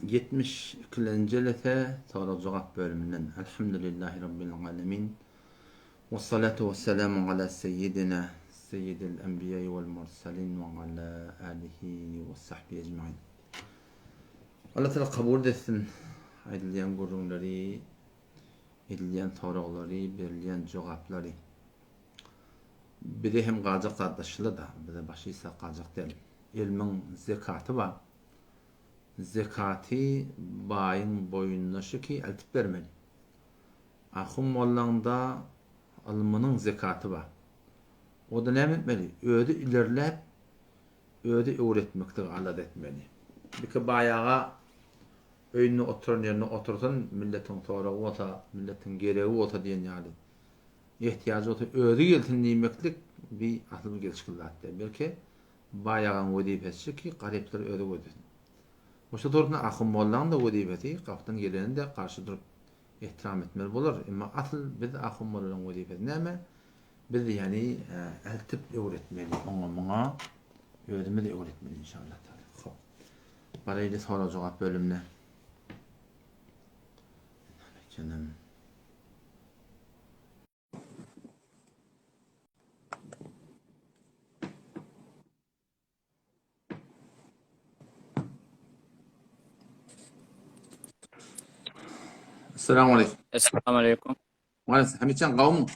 72. lete soru cevap bölümünden Elhamdülillahi Rabbil alemin ve salatu ve selamu ala seyyidil enbiya'i vel mursalin ve ala alihi ve sahbihi ecmain. Allah Teala kabul etsin edilen gururları, edilen soruları, verilen cevapları. Bir de hem qalacaq qardaşlığı da, bir de başı ise qalacaq değil. İlmin zekatı var. Zekati bayın boyunlaşı ki eltip vermeli. Ahum mollanda alımının zekatı var. O da ne etmeli? Ödü ilerlep, ödü öğretmektir, alat etmeli. Bir ki bayağı önüne oturun yerine otursun, milletin sonra ota, milletin gereği ota diyen yani. İhtiyacı ota ödü geltin demeklik bir ahlımı gelişkillatı. Belki bayağı vazifesi ki garipler ödü ödesin. Oşa toruna ahım mollan da vazifeti kaptan geleni de karşı durup ihtiram etmeli bolar. Ama asıl biz ahım mollan vazifeti näme? Biz yani eltip öğretmeli. Ona ödümü de öğretmeli inşallah taala. Hop. Baraylı soru cevap bölümüne. Canım. Esselamu aleyküm. Esselamu aleyküm. Maalesef Hamidcan kavmu.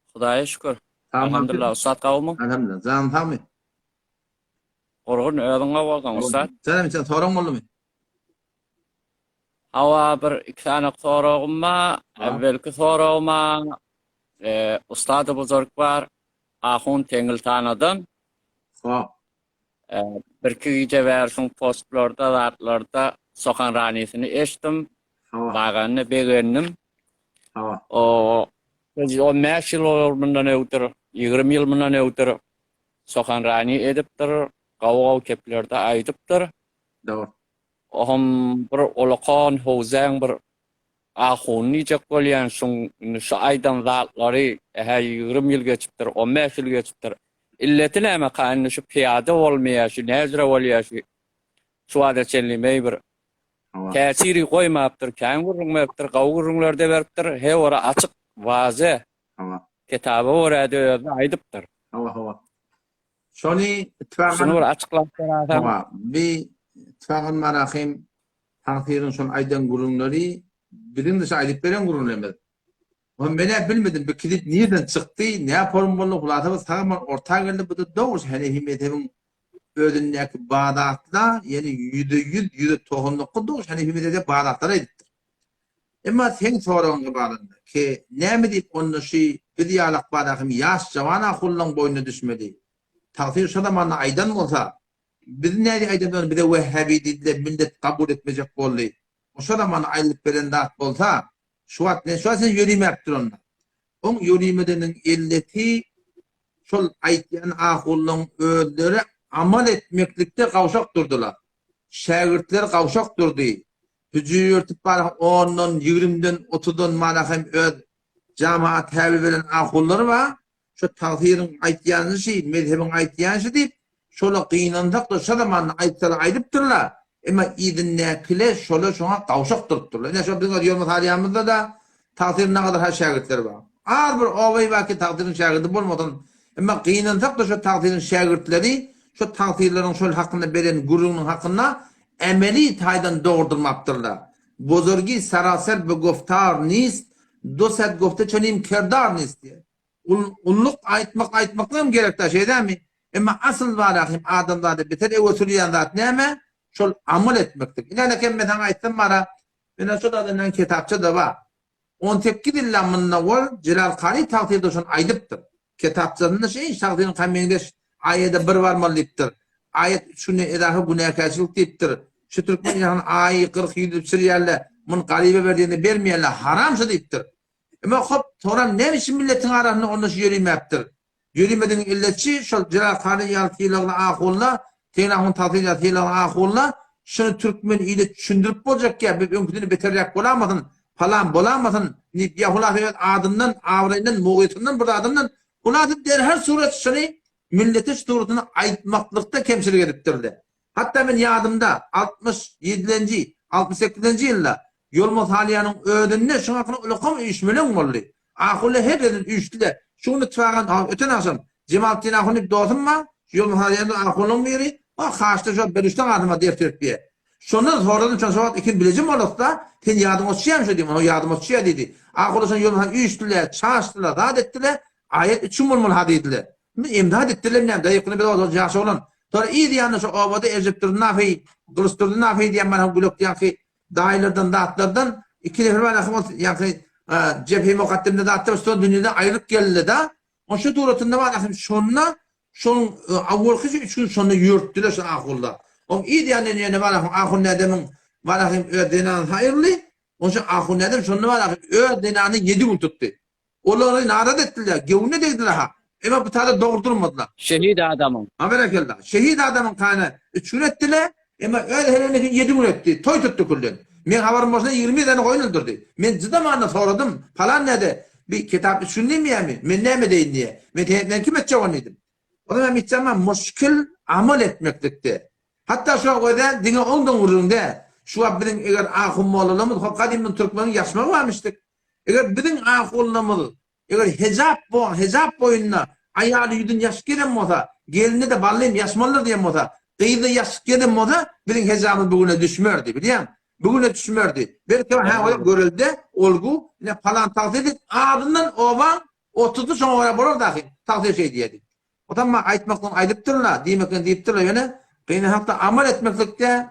Xudaya şükür. Tamam. Elhamdülillah. Ustad kavmu. Elhamdülillah. Canım tamam. Orgun ödünge bolgan ustad. Sen Hamidcan sorun oldu mu? Hava bir iki tane sorağım var. Evvelki sorağıma ustadı buzurg var. Ahun tengil tanıdım. Ha. Bir iki gece versin postlarda, zartlarda sokan ranisini eştim. Ha. Bağanını beğendim. Ha. O 15 yıl olmandan ötürü, 20 yıl bundan ötürü sokan rani ediptir. Qav keplerde aydıptır. Doğru. Ohum bir olaqan hozang bir ahuni jakbolyan şu aydan zatlary 20 yıl geçipdir, 15 yıl geçipdir. İlleti näme kanny şu piyada bolmaýaşy, näzire bolýaşy. Şu adatçylmy bir täsiri goýmapdyr, kän gurulmapdyr, gaw gurullarda beripdir. He ora açyk waze. Kitaba orada aydypdyr. Ha. Şonu Şunu bir açıklaştırasam. Tamam. Bir ittifakın marahim takdirin son aydan gurunları birin dışı aylıp veren gurunlar. Ben hep bilmedim. Bir kilit nereden çıktı? Ne yapalım bunu? Kulatımız tamamen orta geldi. Bu da doğru. Hani himmetemin ödündeki bağdatla yani yüzde tohumlukku doğru. Hani himmete bağdatlara edittir. Ama sen sorun bağında ki ne mi deyip onun şey bir diyalak bağdatım yaş cavana kullan boynuna düşmedi. Takdir şu zamanla aydan olsa biz ne aydan bir de Vehhabi dediler millet kabul etmeyecek boldu. O şu zaman aylık veren dağıt olsa şu an sen yürüyme yaptır onlar. On yürüymedenin illeti şol aytyan ahulun öldürü amal etmeklikte kavşak durdular. Şagirtler kavşak durdu. Hücüyü örtüp var 10'dan 20'den 30'dan manahim öd cemaat tabi veren ahulları var. Şu takdirin aytyanı şey, mezhebin aytyanı şey deyip şola kıyınandak da şu zaman aytları aydıptırlar. Ama idin nekile şola şuna kavşak duruptırlar. Ne şu bizim diyorumuz haliyamızda da takdirin ne kadar şagirtleri var. Ağır bir ovayı var ki takdirin şagirti bulmadan. Ama kıyınandak da şu takdirin şagirtleri şu takdirlerin şol hakkında veren gurunun hakkında emeli taydan doğurdurmaptırlar. Bozorgi saraser be goftar nist, dosat gofta çönim kerdar nist diye. Ulluk aytmakla mı gerekli şey değil mi? Ama asıl varahim adamlarda biter evoturiyan zat neyme? Şol amal etmektir. İlâne kemmeden aytım bana, bana şu da kitapçı da var. 18 illamınna var, Celal Kari takdirde şun aydıptır. Kitapçının şey, takdirin kamiyinde ayette bir var mı deyiptir. Ayet şunu edahı bu nekâçılık deyiptir. Şu Türkmen yani ayı 40 yıl Suriye'yle mun garibe verdiğini vermeyenler haramsa deyiptir. Ama hop sonra ne biçim milletin arasında onu yürüme yaptır. Yürümedin illetçi şu Celal Kari yaltıyla ahulla, tenahun tatıyla ahulla şunu Türkmen ile düşündürüp olacak ya bir önküdünü beterek bulamadın falan bulamadın. Yahulah adından, avrayından, muğitinden, burada adından ulatı derhal suret şunu millete suretini aytmaklıkta kemşilik ediptirdi. Hatta ben yadımda 67. 68. yılda Yolmaz Haliyanın ödünne şuna falan ulukam işmelen oldu. Akulle her yerin üçtüle. Şunu tüvagan öten akşam Cemalettin Ahunip doğdum mu? Yolmaz Haliyanın akulun biri. O kaçtı şu berüşten adıma der Türkiye. Sonra sonradan çalışmak ikin bilecim olup da sen yardım olsayam şu diyeyim. O yardım olsaya dedi. Akıllısan Yolmaz üçtüle, çalıştılar, rahat ettiler. Ayet üçün bulmul hadi ediler. İmdad ettiler ne? Dayıkını bir olacak yaşa olan. Sonra iyi diyanı şu obada Eziptir nafi, Kılıçtır nafi diyen bana blok diyen ki dağlardan dağıtlardan iki nefer var yani cephe mukaddimde dağıttı sonra dünyadan ayrılık geldi de o şu duratında var sonra şunun avvalkı 3 gün sonra yürüttüler şu akılda. O iyi diyen ne var akıl nedemin var ödenan hayırlı o şu akıl nedem sonra var ödenanı 7 gün tuttu. Onları narat ettiler. Gevune dediler ha. Ama bu tane doğurdurmadılar. Şehit adamın. Amerikalılar. Şehit adamın kanı 3 gün ettiler. Ama öyle hele 7 gün etti. Toy tuttu kullen. Men haberim başına 20 tane koyun öldürdü. Men cidden sordum. Falan ne de bir kitap düşündüm mi yani? Men ne mi deyin diye. Men kim edecek onu dedim. O zaman mitçama müşkil amel etmeklikte. Hatta şu koyda dine ondan vurduğunda şu abinin eğer ahum olalımız kadimden Türkmenin yaşma varmıştık. Eğer bizim ahullamız eğer hicap boyunna ayalı yüdün yaş gelen olsa gelini de ballayım yaşmalıdır diyen olsa kıyıda yaş gelen olsa bizim hicabımız bugüne düşmürdü biliyor musun? Bugüne düşmürdü. Belki o görüldü olgu ne falan takdir edip ardından ovan 30'u sonra bulur dahi takdir şey diyedi. O zaman aytmaktan aydıptırlar demekten deyiptırlar yani kıyını hatta amal etmeklikte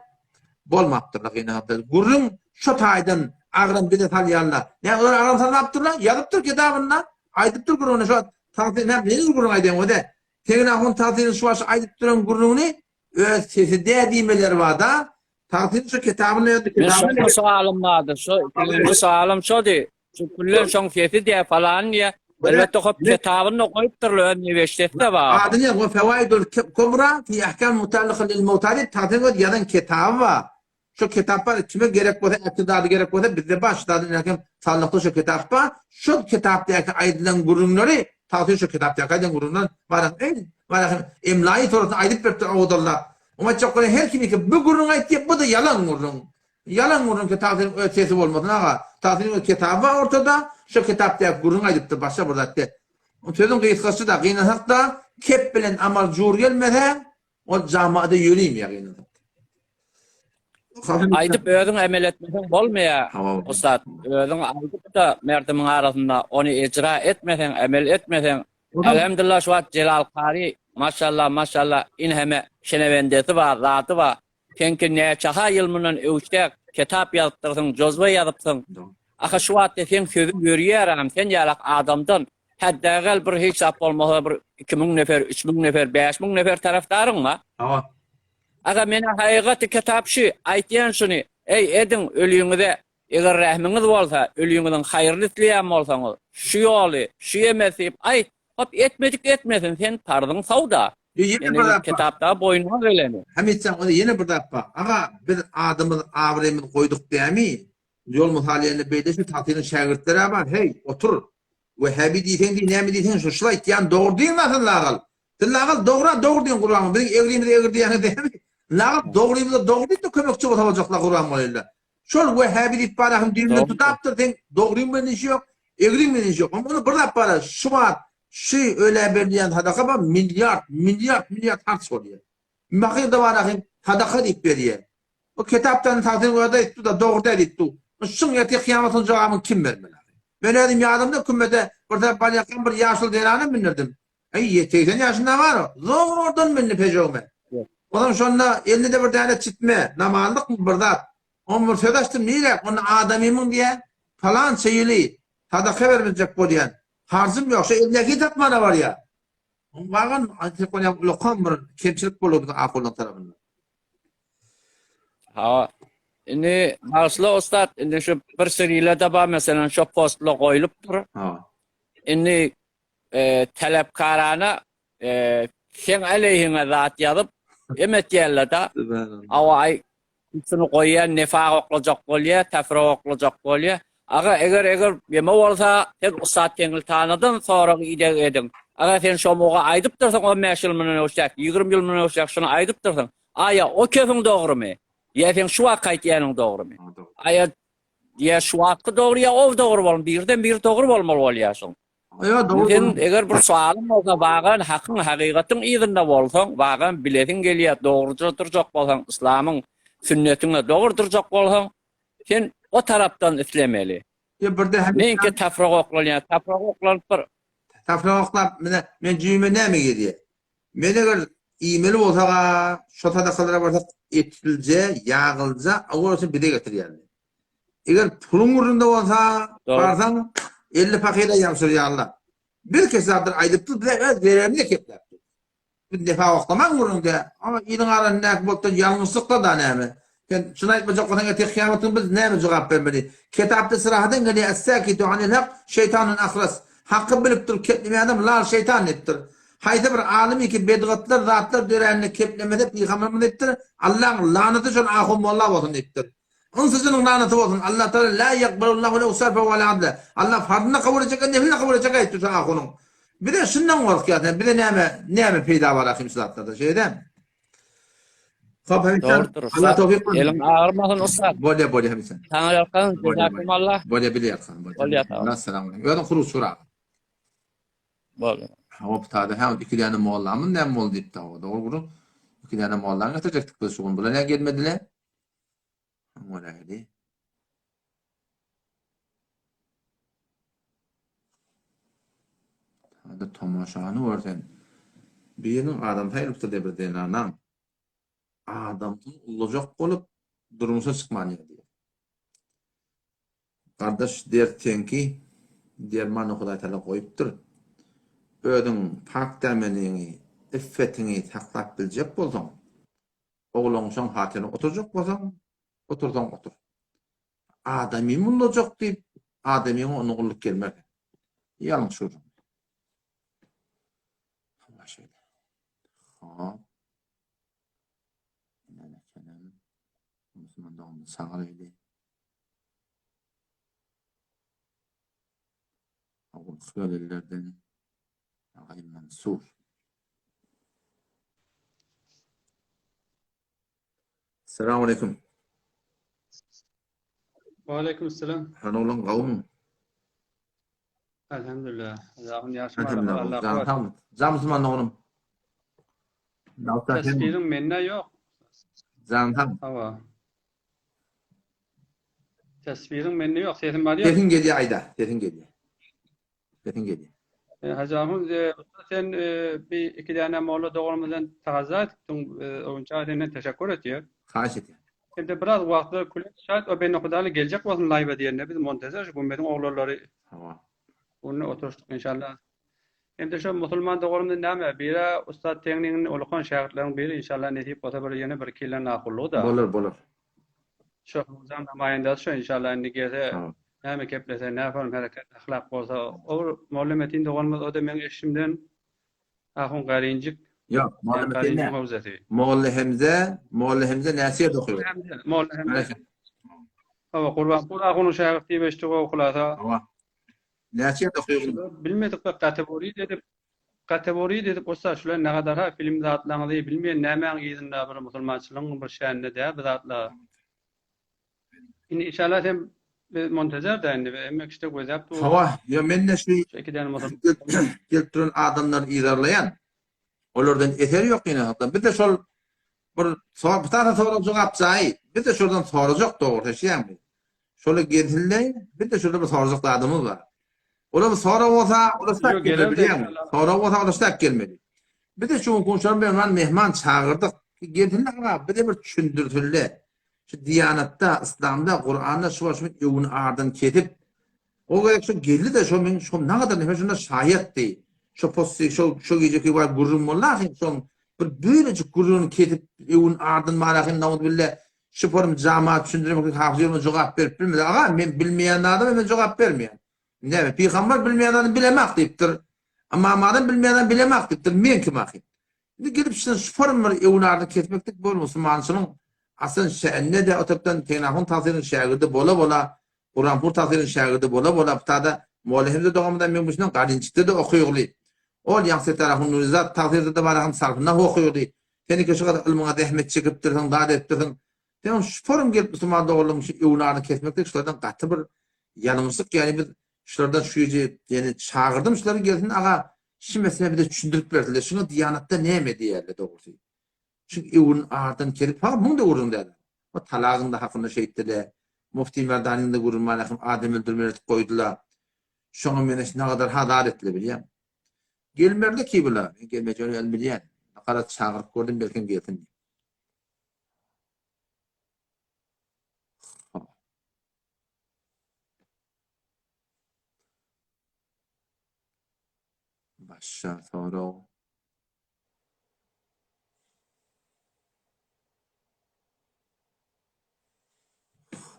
bolmaptırlar kıyını hatta gurrun şu taydan ağrın bir detal yanına. Ne onlar ağrın sana yaptırlar? Yazıptır kitabında. Aydıptır gurrunu şu takdir ne gurrun aydın o de. Senin ahun takdirin şu aşı aydıptıran gurrunu sesi değdiğmeler var da takdirin şu kitabını yazdı. Şu sualım vardı. Şu sualım şu di. Şu kullen şon sesi diye falan diye. Elbette hop kitabını koyup durlar üniversitede var. Adını o fevaidul kubra fi ahkam mutallaka lil mutadid takdir yazan kitabı var. Şu kitaplar kime gerek olsa, iktidarı gerek olsa bizde başladı hakem sağlıklı şu kitapta şu kitaptaki aydınlan gurunları takdir şu kitaptaki aydınlan gurunlar var imlayı torunu aydıp bir odallar. Ama çok her kimi ki bu gurun ayıp bu da yalan gurun. Yalan gurun ki takdir ötesi olmadı ama takdirin kitabı ortada şu kitaptaki gurun aydıptır başa burada de. O sözün kıyıskası da kıyınasak da kep bilen amal cur gelmeden o camiada yürüyeyim ya kıyınasak. Aydıp özün emel etmesen bolmaya. Ustad, özün aydıp da merdimin arasında onu icra etmesen, emel etmesen. Elhamdülillah şu an Celal Kari maşallah inheme şenevendesi var, zatı var. Çünkü ne çaha ilminin ölçtek kitap yazdırsın, cozva yazdırsın. Aha şu an sen sözün görüyorum, sen yalak adamdan hatta bir hesap olmasa bir 2000 nefer, 3000 nefer, 5000 nefer taraftarın mı? Tamam. Aga mena haqiqati kitapçı aytyan şunu ey edin ölüyüňize eger rahminiz bolsa ölüyüňizden hayrly dileýän bolsaňyz şu ýoly şu emesip ay hop etmedik etmesin sen tardın sauda Yine kitapda boynuna geleni Hamit onu yine bir defa aga bir adamın avremini koyduk diye mi yol muhallerini beyleşip tatinin şagirdleri var hey otur Vehhabi diysen ne mi diysen şu şlayt yani doğru değil nasıl lağal doğru diyen Kur'an'ı benim eğrimi diyen değil mi lağal doğru değil de kömekçi olacaklar Kur'an malıyla şol Vehhabi deyip bana hem dilimde tutaptır sen doğru mu işi yok eğri mi işi yok ama onu burada para şu var şey öyle bir diyen hadaka var milyar harç oluyor bakıyor da var hadaka deyip veriyor o kitaptan takdir orada etti da doğru değil etti şun yeti kıyametin cevabını kim vermeli ben dedim ya adamda kümmete burada balyakan bir yaşlı delanı binirdim. Ay 80 yaşında var o. Zordan beni pejome. Ondan sonra elinde de bir tane çitme. Namallık mı burada? Onu bir söyleştim neyle? Onun adamımın diye falan şeyli. Sadaka vermeyecek bu diyen. Harzım yoksa elindeki tatmana var ya. Bakın artık onu lokan bir kemçilik buluyordu akulun tarafından. ha ini aslı ustad ini şu bir seriyle de var mesela şu postla koyulupdur. Ini talepkarana sen aleyhine zat yazıp emet yerlerde avay şunu koyan nifak olacak oluyor, tefrak olacak oluyor. Aga eğer yeme olsa sen ustad tengil tanıdın sonra ide edin. Aga sen şu moğa aydıp dursan 15 yıl mı olacak, 20 yıl mı olacak şunu aydıp dursan Aya o köpün doğru mu? Yefen şu vakit yanın doğru mu? Aya ya şu vakit doğru ya o doğru bolmaly. Birden bir doğru bolmaly bolýasyň. Ya doğru. Sen eger bir sualym bolsa bagan hakyň hakykatyň ýerinde bolsaň, bagan biletin gelýär, dogry durjak bolsaň, islamyň sünnetine dogry durjak bolsaň, sen o tarapdan islemeli. Ya bir de hem Menki tafrak oklanýar, tafrak oklanıp bir tafraklap men jüme näme gediýär? Men eger iýmeli bolsa, şo sadakalara barsak etilje, ýagylja, agorasy bide getirýärler. Eger pulun urunda bolsa, Doğru. barsaň 50 pakira ýamşyrýarlar. Bir kesapdyr aýdypdy, bererini kepler. Bir defa oklaman urunda, ama ýylyň arany näk bolsa ýalňyşlykda da näme? Sen şunu aýtmajak bolsaň ete kıyametin biz näme jogap bermeli? Kitapda sırahadan geli es-sakitu anil haq şeytanun ahras. Hakkı bilip dur kepleme adam la şeytan ettir. Hayda bir alimi ki bedgatlar zatlar dörenini keplemede peygamberimiz ettir. Allah'ın laneti şol ahum wallah bolsun ettir. Onsuzun laneti bolsun. Allah Teala la yakbalullahu lehu sarfa ve la adla. Allah fardını kabul edecek, nefilini kabul edecek ettir şu ahunun. Bir de şundan korkuyor. Bir de näme peyda var ahim sılatlarda şeyden. doğrudur. Allah tawfik versin. Elin ağırmasın ustad. Bolya hemsen. Sana yakın, cezakumullah. Bolya bile yaksan. Bolya tamam. Assalamu aleykum. Ýa-da kuruş sura. Bolya. Hop taada hem iki tane moğollamın ne moğol deyip de o doğru. İki tane moğollarını getirecektik biz şugun. Bula ne gelmediler? Moğolaydı. Taada tomaşanı var sen. Birinin adam taylıkta debreden anam. Adamın olacak olup durmuşa çıkmanıyor diye. Kardeş derken ki derman o kadar tala koyuptur. Ödün pak demenini, iffetini taklap bilecek bolsaň, oğlun şoň hatyny oturjak bolsaň, oturdan otur. Adamy bolajak diýip, adamyň onu uluk gelmek. Ýalňyş şur. Allah şeýle. Ha. Näme kenem? Musulmandan sagal eýdi. Awul xiyallerden Ağay Mansur. Selamun aleyküm. Waalaikumsalam. Hanolun qawmum. Alhamdulillah. Allah'ın yaşamalı. Alhamdulillah. Allah Can kuvvet. tamam. Zamsman oğlum. Tasvirim menne yok. Can tamam. Hava. Tasvirim menne yok. Sesim var ya. Tekin geliyor ayda. Tekin geliyor. Tekin geliyor. Hacı Ahmet, sen bir iki tane moğla doğrumuzdan tağaza ettin. Oyuncağı teşekkür ediyor. Xahiş ediyor. Şimdi biraz vakti kulüp şayet o benim okudalı gelecek olsun live diyenler. Biz montajı bu benim oğulları Hava. onu oturttuk inşallah. Şimdi şu Müslüman doğrumuzdan näme? Biri Ustad Tegning'in ulukan şagirdlerin biri inşallah netip ota bir yeni bir kilen akıllı da. Bolur. Şu huzam namayendesi şu inşallah indi gelse Tamam. näme keplese näme hareket ahlak bolsa o muallimetin doğrumuz o da men eşimden ahun garinjik Yok. garinjik Muhallemetin mavzati. Moğolle Hemze nasihat okuyor. Muallim hava kurban bu ahun şagirdi beşti okulata Hava. Nasihat okuyor. bilmedik bir kategori dedip olsa şular ne kadar ha film zatlarını bilmeyen näme gidinde bir musulmançılığın bir şäherinde de zatlar. İnşallah sen montajer da indi ve emek işte gözep bu Hava. Ya men de şu şekilde musulman gelip duran adamlar idarlayan. Olardan eteri yok yine hatta. Bir de şol bir tane soru cevap say. Bir de şuradan soracak doğru şey mi? Şöyle getirle bir de şurada bir soracak adamımız var. Ola bir soru olsa orası da Yok, gelelim de gelmedi. inşallah. Soru olsa orası da gelmedi. Bir de şu konuşan ben mehman çağırdık. Getirle ama bir de bir düşündürtülle. Şu Diyanet'te, İslam'da, Kur'an'da şu evin ardın ketip o kadar şu geldi de şu men şu ne kadar nefes şunda şahit değil. Şu posti şu gece ki var gurun vallahi şu bir böylece gurun ketip evin ardın marahin namud billah şu form cemaat düşündürüm ki hafızıma cevap verip bilmedi. Ağa ben bilmeyen adam ben cevap vermeyen. Ne peygamber bilmeyen adam bilemek deyiptir. Ama madem bilmeyen adam bilemek deyiptir. Men kim akı? Şimdi gelip şu form evin ardın ketmektik bu Müslümançılığın asıl şe'nne de otoptan tenahun tasirin şagirdi bola Kur'an pur tasirin şagirdi bola tada muallifimde doğamda men başından garinçikte de okuyurli. Ol yaxşı tarafın nurizat tasirde de barahın sarfına okuyurli. Seni köşe kadar ilmine zahmet çekip dursan, davet ettirsin. Sen şu forum gelip Müslüman doğruluğun şu evlarını kesmekte şulardan katı bir yanımızlık yani bir şulardan şu yani çağırdım şuları gelsin aga şu mesele bir de düşündürüp verdiler. Şunu Diyanat'ta neyme diyerler doğrusu. Çünkü evin ardından kelip falan bunu da vurun derler. O talağın da hakkında şey ettiler. Mufti Merdani'nin de vurun malakım Adem öldürmeye koydular. Şunu meneş ne kadar hadar ettiler biliyor musun? Gelmerdi ki bula. Gelmeyeceğini elmiliyen. Ne kadar çağırıp gördüm belki gelsin. Başa soru.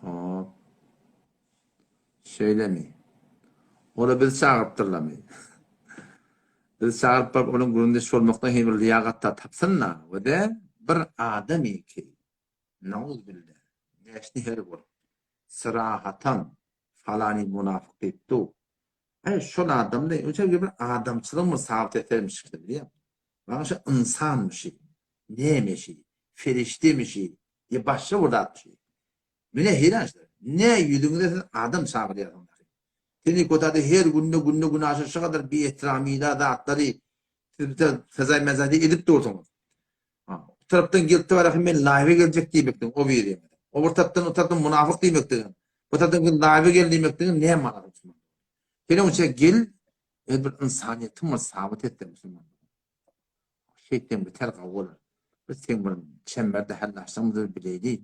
Hop. Şöyle mi? Onu biz çağırttırla mı? Biz çağırıp onun gurundeş olmaktan hem bir liyagatta tapsınlar. Ve de bir adami ki nauz billah. Neşni her var. Sırahatan falani münafık etti. Şu adam da önce bir adamçılığı mı sabit edermiş işte biliyor musun? Bana şu insanmış, neymiş, ferişteymiş, ya başka burada atmış. Mine hirançlar. Ne yüzünde sen adam sabit edersin. Seni kotada her günü aşağı kadar bir ehtiramıyla da atları fezai mezadi edip dursun. Bu taraftan geldi var ki ben live gelecek diye bekledim. O bir yerim. O taraftan münafık diye bekledim. Bu taraftan live geldi diye bekledim. Ne manası? Seni o şey gel bir insaniyetimi sabit etti Müslüman. Şeyden biter kavul. Biz sen bir çemberde hallaşsamızı bileydi.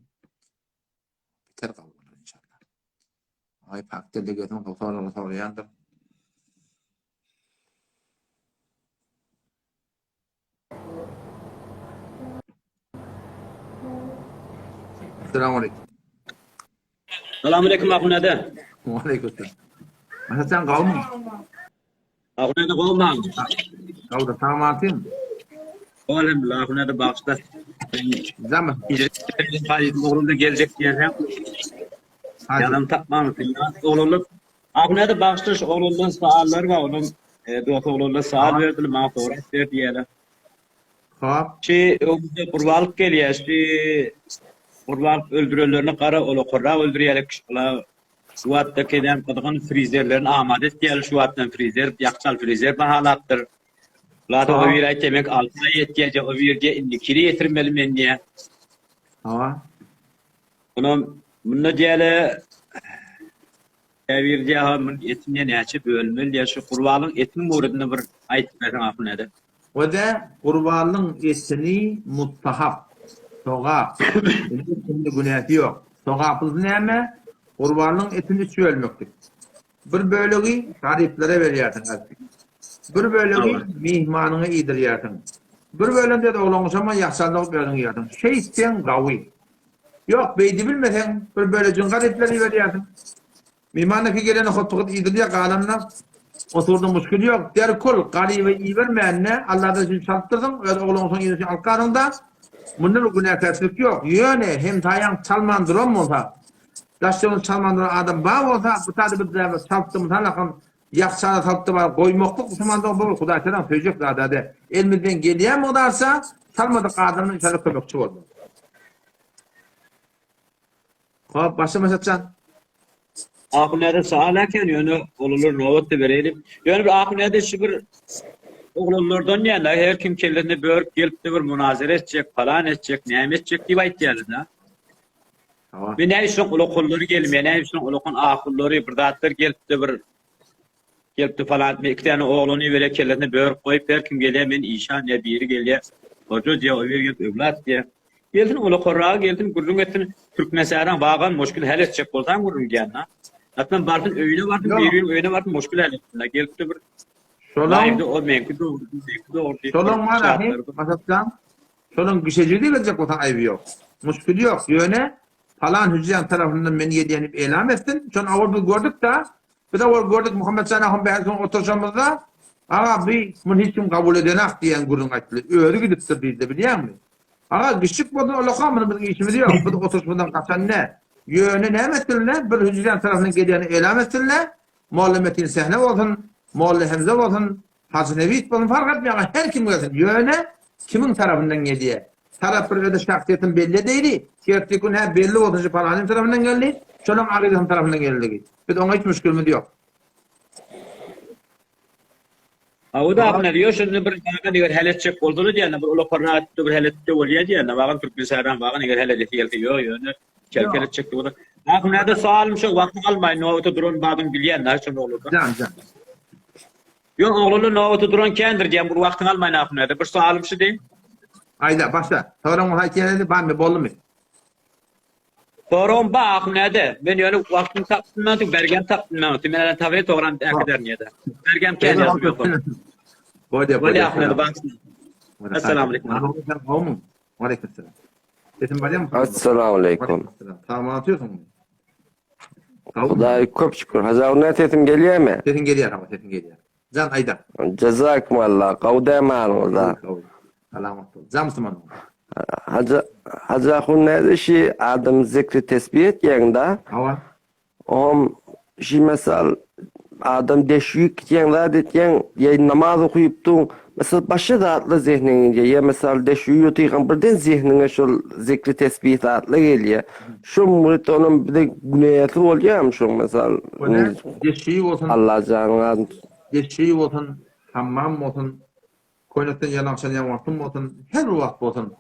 Biter kavul inşallah. Ay pakte de götüm sonra yandım. Selamünaleyküm. Selamünaleyküm Ahunede. Aleykümselam. Mesela sen kavun mu? Ahunede kovmam. Kavun tamam atayım. Elhamdülillah Ahunede bağışta. Zaman. Oğlumda gelecek diyeceğim. Hadi. Yanım takmam. Oğlum Ahunede bağışta oğlumdan sağlar var onun. Dört oğlumda sağ verdiler. Mağdur ettiler diyelim. Hop. Oğlumda kurbalık geliyor. Kurbalık öldürülenlerini kara oğlu kurra öldürüyerek şu hatta keden kadın frizerlerin amade diyelim şu hattan frizer yakçal frizer bahalattır. Lato o bir ay demek altına yetkece o birge indikiri yetirmeli men diye. Hava. Bunu diyelim bir cihazın etini ne açıp bölmeli ya şu kurbanın etinin muradını bir ayet veren afnede. O da kurbanın etini muttahap. Soğap. Şimdi günahı yok. Soğapız ne ama? Kurbanın etini çölmektir. Bir bölüğü gariplere veriyorsun. Bir bölüğü mihmanına yediriyorsun. Bir bölümde de olağanca yaşanlık veriyorsun. Şey isteyen gavi. Yok beydi bilmesen bir bölücün garipleri veriyorsun. Mihmandaki geleni hottukut yediriyor kalanlar. Oturdun müşkül yok. Der kul garibe iyi vermeyenle Allah'da için çarptırdın. Olağanca yediriyorsun alkarında. Bunun o günah terslik yok. Yöne hem tayan çalmandıran mı olsa, daşçının çalmandıran adam bağ olsa, bu tadı bir de çarptığımız halakın yakçana çarptı var, koymokluk Müslümanlığı olur. Kuday selam söyleyecek zaten. Elimizden geliyen mi olarsa, çalmadık adamın inşallah köpekçi oldu. Hop, başlamış atcan. Ahunede sağlarken yönü olulur novet de verelim. Yönü bir ahunede şu bir oğlunlardan yani her kim kellerini börüp gelip de bir münazere edecek, falan edecek, neyim edecek diye ayet yani da. Ve ne için ulukulları gelmiyor, ne için ulukun ahulları bir dağıtlar gelip de falan etmek. İki tane oğlunu böyle kellerini börüp koyup her kim geliyor, ben işan diye biri geliyor. Hoca diye, o bir gelip övlat diye. Geldin ulukurrağa geldin, gurrun ettin, Türkmenisar'dan bağın muşkül hel edecek olsan gurrun gelin. Hatta vardın öyüne vardın, bir öyüne vardın, muşkül hel ettin. Gelip de bir Solon var ahi, masatcan. Solon güçeciliği gelecek olsan ayıbı yok. Muşkül yok. Yöne falan hücreyen tarafından beni yediyenip elam ettin. Son avur bir gördük da, bir de avur gördük Muhammed Sanah'ın beyazın oturuşamızda, ama bir bunu hiç kim kabul edenak diyen gurun açtı. Öyle gidiptir deydi biliyor musun? Ama küçük bodun olakamını bir işimiz yok. Bu da oturuşmadan kaçan ne? Yöne ne emettirle? Bir hücreyen tarafından geliyeni elam ettirle. Muallimetin sehne olsun, Molla Hemze olsun, Hazır Nevit olsun fark etmiyor. Her kim gelsin. Yöne kimin tarafından geliyor? tarafı da şahsiyetin belli değil. Şertli gün hem belli olduğu falan tarafından geldi. Şunun akidesinin tarafından geldi. Bir de ona hiç müşkülümüz yok. O da ne diyor? Şimdi bir tane diyor heletçek olduğunu diyor. Bir ulu kornaatlı bir heletçek oluyor diyor. Bakın Türk bilgisayardan bakın diyor heletçek geliyor. Yani heletçek diyor. Bakın ne de sağalım şu vakti almayın. Ne oldu durun bakın bilenler şunu olur. Can. Yok oğlunu ne oldu durun kendir diye bu vakti almayın akın ne de bir sağalım şu değil. Ayda başla. Sonra o hakiyeli ben mi bollu mu? Sorum bak ne de. Ben yani vaktin tapsından tu bergen tapsından tu men tavre toğran akeder niye de. Bergen kendi yazıyor. Böyle akın ne de baksın. Assalamu alaikum. Aleykümselam. Sesin var mı? Assalamu alaikum. Tamam anlatıyorsun. Xudoy ko'p shukr. Hazavnat etim gelyapmi? Sesin geliyor ama sesin geliyor. Can Ayda. Jazakumulloh. Qavdamaningizlar. Alamat ol. Can Müslüman. Haja xunnadı shi adam zikri tesbih etganda. Hava. Shi masal adam deşyük etganda detgen ya namaz okuyupdun. Mesela başka dağıtlı zihninge ya mesela deşyük yotigan birden zihnine şu zikri tesbih dağıtlı geliyor. Şu murit onun bir de güneyeti oluyor mu şu mesela? Deşiği olsun. Allah canına. Deşiği olsun. Hammam olsun. Koynaktan yanakşan yanvaktın olsun. Her vakit olsun.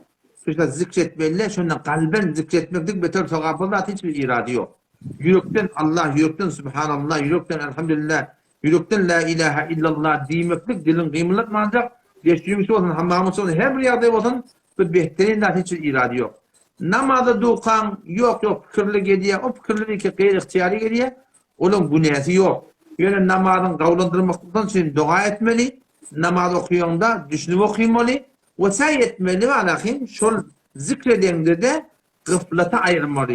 İşte zikretmeyle şundan kalben zikretmektik beter sokaklarda hiçbir irade yok. Yürekten Allah, yürekten Subhanallah, yürekten Elhamdülillah, yürekten La ilahe illallah demeklik dilin kıyımlık mı ancak geçtiğimiz olsun, hammamız olsun, her bir yerde olsun bir behterin hiçbir irade yok. Namazda dukan yok fikirli geliyor, o fikirli ki gayri ihtiyari geliyor, onun günahı yok. Yani namazın kavlandırmaktan için dua etmeli, namaz okuyanda düşünüp okuymalı, vesay etmeli ve alakim şol zikredende de gıflata ayırmalı.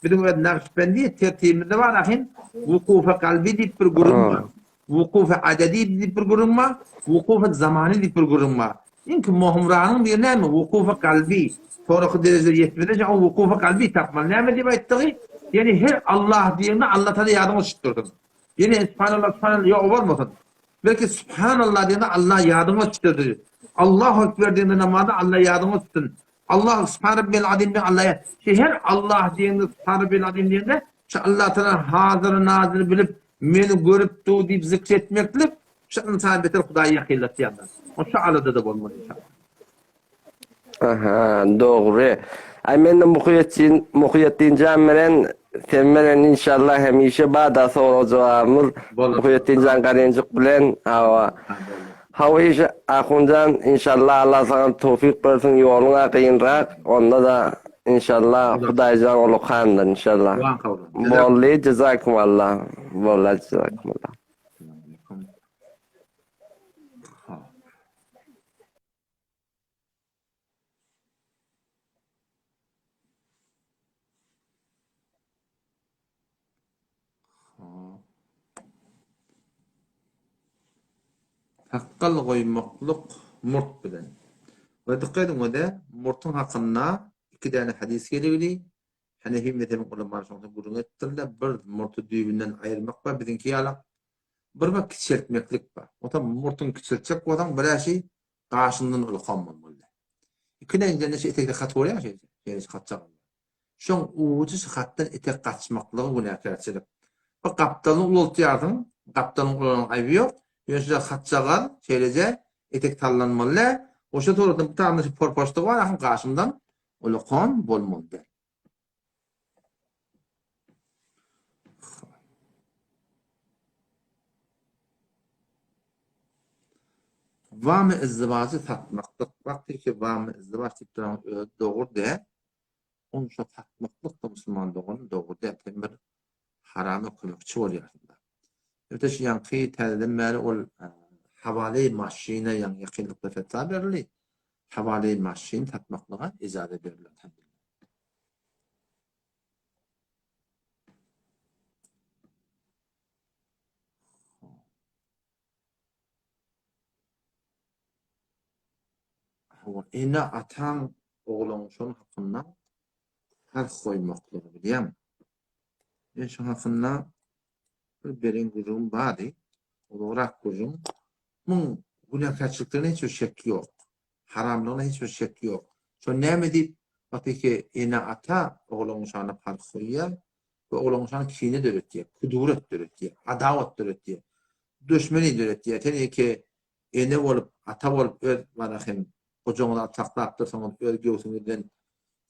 Bizim Nakşibendi tertibimizde var alakim vukufe kalbi deyip bir gurum var. Vukufe adedi deyip bir gurum var. Vukufe zamani deyip bir gurum var. İnki muhumranın bir neymi? Vukufe kalbi. Sonraki derecede yetmedi. O vukufe kalbi tapmalı. Neymi deyip ettiği? Yani her Allah diyende Allah'ta da yardımı çıtırdın. Yani Subhanallah ya o var mısın? Belki Subhanallah diyende Allah yardımı çıtırdı. Allahu Ekber diyende namazda Allah yardımı çıtırdın. Allah Subhanallah adim diye Allah'a. Her Allah diyende Subhanallah adim diyende Allah Teala hazır nazır bilip beni görüp tu deyip zikretmeklik şu insan beter Hudayı yakillet yandan. O şu alada da olmalı inşallah. Aha, doğru. Ay menin muhiyettin canmeren temmelen inşallah hemişe badası olacağımız muhiyettin can karencik bilen hava. Hava işe akuncan inşallah Allah sana tevfik versin yoluna kıyınrak onda da inşallah Hudaycan olukandır inşallah. Bolli cezakumullah. Bolli cezakumullah. Hakkal koymakluk murt bilen. Ve dikkat edin de murtun hakkında iki tane hadis geliyor. Hanefi mezhebinin ulemaları sonra burun ettirler. Bir murtu düğünden ayırmak var. Bizimki yalak. Bir bak küçültmeklik var. O da murtun küçültecek olan bir şey karşından ulkanmamalı. İkiden önce şey etekte kat oluyor şey. Yani katacak. Şu an ucuz kattan etek kaçmaklığı bu ne arkadaşlar? Bak kaptanın ulu yardım. Kaptanın ulu ayıbı yok. Yönüzde katsagan şeylece etek tallanmalı. Oşa doğrudan bir tane porpoştu var. Akın karşımdan ulukan bolmalı. Vami izdivacı tatmaklık. Vakti ki vami izdivaç tipten doğru de onun şu tatmaklık da Müslüman doğru de. Bir haramı kılmakçı oluyor. Öteş yankı tədəmməli ol havale maşine yan yakınlıkla fetva verildi. Havale maşin tatmaklığa izade verilir. Ina atan oğlun şunun hakkında her koymaklığı biliyem. Şunun hakkında berin kurum badi, olarak kurum, bunun günahkarçılıklarına hiçbir şek yok. Haramlığına hiçbir şek yok. Şu ne deyip bakı ki ene ata oğlun şana fark koyuyor ve oğlun şana kine döretiyor, kuduret döretiyor, adavat döretiyor, düşmeni döretiyor. Teni ki ene olup ata olup öl varahim kocaman taklaptırsan öl göğsünden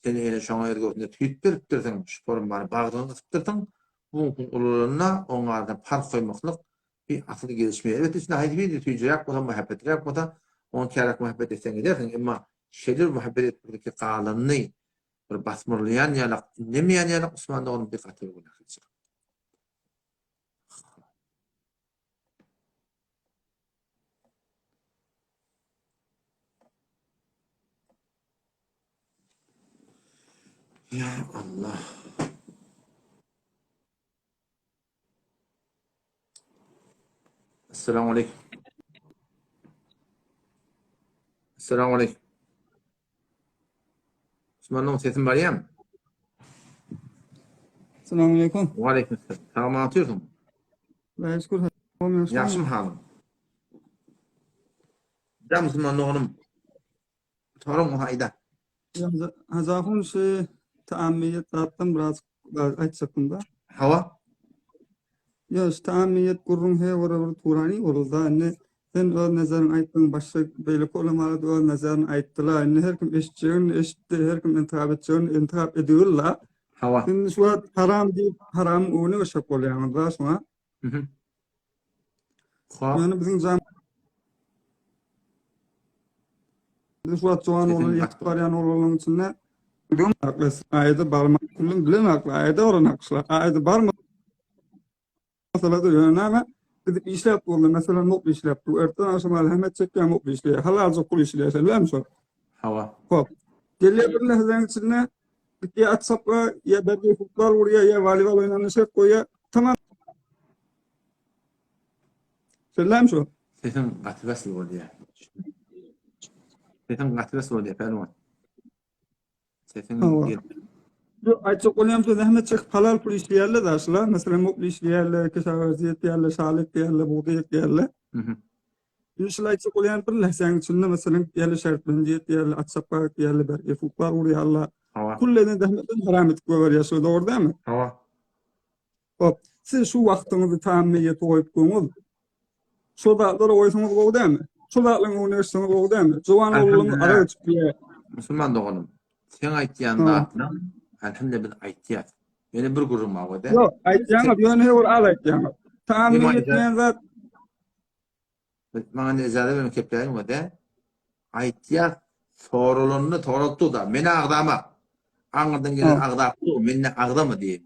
seni ene şana öl göğsünden tüyttirtirsen sporun bana bağdan tıktırsan bu oluruna onlardan fark koymaklık bir asıl gelişmeye. Evet içinde haydi bir tüyücü yapmadan muhabbet yapmadan on kârak muhabbet etsen gidersin ama şeyler muhabbet etmedeki kalanını bir basmırlayan yanak, nemeyen yanak Osman'da onun bir katı olarak. Ya Allah. Esselamu Aleyküm. Esselamu Aleyküm. Osman'ın sesin var ya mı? Selamünaleyküm. Ve aleyküm selam. Tamam anlatıyorsun. Ben şükür olmuyor. Yaxşı mı halın? Da Müslüman oğlum. Torun hayda. Hazafun şey taamiyet zaten biraz açıktım da. Hava? Ya işte taamiyet kurun he var Turani oldu anne. Sen o nazarın ayttın başka böyle kolamalı o nazarın ayttılar. Anne her kim eşitti her kim intihap ediyorlar. Hava. Şimdi şu an haram deyip haram onu ve şakol yani da sonra. Yani bizim zaman şu an çoğan olur yetkiler yani olanın içinde biliyor musun? Haklısın. Ayda barmak kullum bilen haklı. Ayda oran haksızlar. Ayda barmak mesela da yani ama gidip işlep oldu. Mesela mutlu işlep. Erten akşam alhamet çekken mutlu işlep. Halalca kul işlep. Biliyor musun? Hava. Hop. Geliyor bir lehzenin içinde ya WhatsApp'a ya belki futbol vuruyor ya voleybol oynanacak koyuyor. Tamam. Selam şu. Sesin katıbası oldu ya. Sesin katıbası oldu ya. Pehlivan. Sesin Hava. gel. Aytsak olayım ki zahmet çekip halal pul işleyerler de aslında. Mesela mutlu işleyerler, keşavaziyet yerler, sağlık yerler, buğday yerler. Yusuf aytsak olayım bir lehzen içinde mesela yerli şartmendiyet yerler, WhatsApp'a yerler, belki futbol vuruyor Allah. Hava. Kullerini zahmetten haram etip veriyorsa doğru değil mi? Hava. Hop. Siz şu vaktinizi tahammiyete koyup koyunuz. Sodatları oysanız koyu değil mi? Sodatların oynarsınız koyu değil mi? Çoğan oğlum ara çıkıyor. Müslüman doğanım. Sen aytyan da elhamdülillah bir aytiyat. Beni bir gurum var da. Yok, aytyanım, yönü hevur al aytyanım. Tahammiyet yani zat. Bana nezare vermek keplerim var da. Aytiyat sorulunu torulttu da. Meni ağdama. Anırdan gelen ağdaptı. Meni ağdama diyeyim.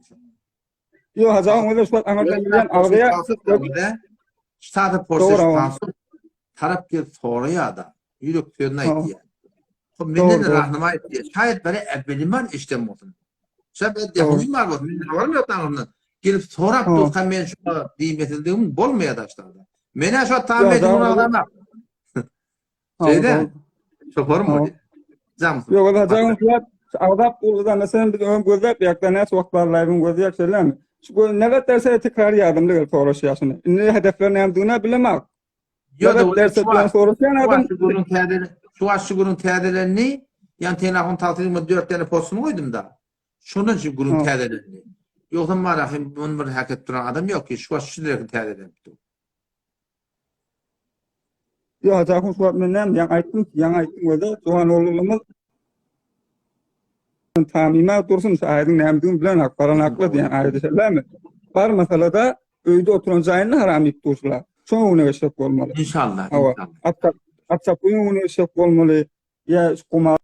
Yok, hazağım öyle suat anırdan gelen ağdaya. Stata porses pasuk. Tarap gel soruya da. Yürük sözüne aytiyat. Menden rahnama aytiyat. Şayet bana evveliman işlem olsun. Şayet yapıcım var olsun. Menden var mı yok tanrımdan? Gelip sorap dostan ben şuna diyeyim yetildiğim bolmaya da açlardı. Mene şu tahmin edin bunu ağdama. Şeyde? Şoför mü? Yok, hazağım suat ağdap buldu mesela bir ön gözlep yakta nes vaktlarlayın gözlep söyler mi? Şu ne derse tekrar yardımcı gelip uğraşıyorsun. Ne hedeflerini yaptığını bilemem. Yok derse plan uğraşan adam. Şu aşçı tədələrini, yani telefon taltırımda 4 tane postunu koydum da. Şunun için günün tədələrini. Yoksa maraqım, bunu bir hərəkət duran adam yok ki, şu aşçıları tədələrini. Yok, hazağım suat menem, yan ayttım öyle. Çoğan oğlumuz tamime dursun, ayetin nemdiğin bilen hak, paran haklı diyen ayeti söyler mi? Var mesela da öyde oturan zayınlı haram iptuşlar. Çoğunu eşek olmalı. İnşallah. Atsak bunu eşek olmalı. Ya kumar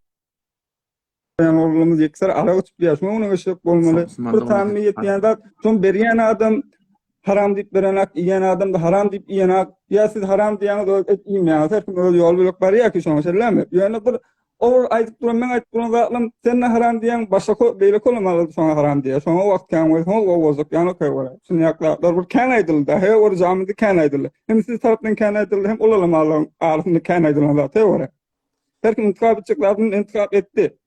yani oğlumuz yekser ara uçup yaşma onu eşek olmalı. Bir tamimiyet yani da son beriyen adam haram deyip veren hak, yiyen adam da haram deyip yiyen hak. Ya siz haram diyen de etmeyeyim yani. Her kim öyle yol blok var ya ki sonra söyler mi? Yani bir olur aytıp duran ben aytıp duran zatlım seninle haram diyen başka beyle kolamalı sonra haram diye. Sonra o vakt kan var. O bozuk yani o köy var. Şimdi yaklar bir kan aydıldı. He o camide kan aydıldı. Hem siz tarafından kan aydıldı hem olalım ağrısında kan aydıldı da te var. Her kim intikap edeceklerden intikap etti.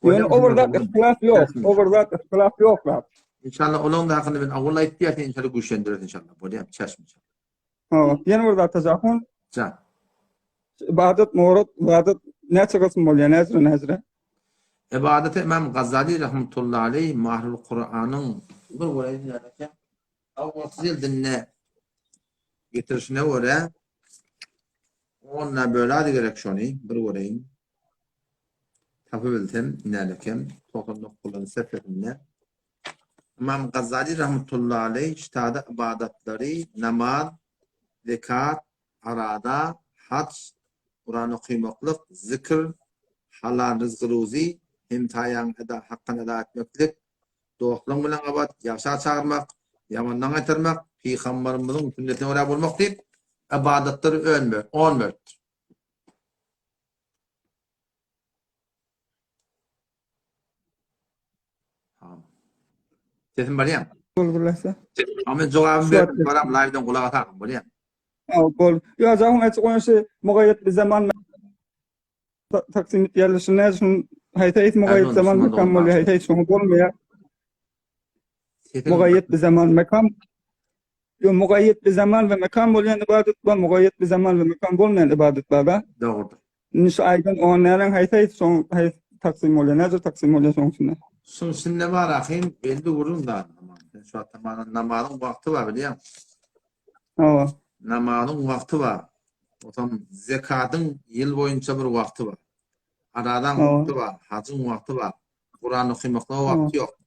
Yani overda ihtilaf yok. Overda ihtilaf yok. İnşallah onun da hakkında ben ağırla ihtiyatı inşallah güçlendirir inşallah. Böyle yap çeşme inşallah. Yani orada tezahün Can. ibadet, murat, ibadet näçe gysym bolýar, näzire. İbadet İmam Gazali rahmetullahi aleyh Mahrul Kur'an'ın bir göreyim yani. Avvası dinle getirişine göre onunla böyle adı gerek şunu bir göreyim. Tabi bildim inalekem tohumluk kullanı seferinde. İmam Gazali rahmetullahi aleyh iştihada ibadetleri namaz, zekat, arada, hac, Kur'an okuymaklık, zikir, halal rızkı ruzi, imtihan eda, hakkını eda etmeklik, doğukluk bilen abat, yaşa çağırmak, yamandan getirmek, peygamberimizin sünnetine uğrab olmak deyip, ibadetleri ölmüyor, olmuyor. Sesim barıyam. Bolgularsa. Ama cevabı verdim, soram live'den kulağa takım barıyam. Bol. Ya zahum açık oynaşı mugayyet bir zaman taksim etýärleşine şun hayta mugayyet zaman mekan bolýar, hayta şonu bolmaýar. Mugayyet bir zaman mekan yo mugayyet bir zaman ve mekan bolýan ibadet we mugayyet bir zaman ve mekan bolmaýan ibadetler. Doğrudur. Niş aýdan onlaryň hayta şon taksim bolýar, näzir taksim bolýar şoň üçin. Şun şimdi var ahim, belli vurun da. Şu an namazın vakti var biliyor musun? Hawa. Namazın vakti var. O zaman zekatın yıl boyunca bir vakti var. Aradan vakti var. Hacın vakti var. Kur'an okumakla vakti yok.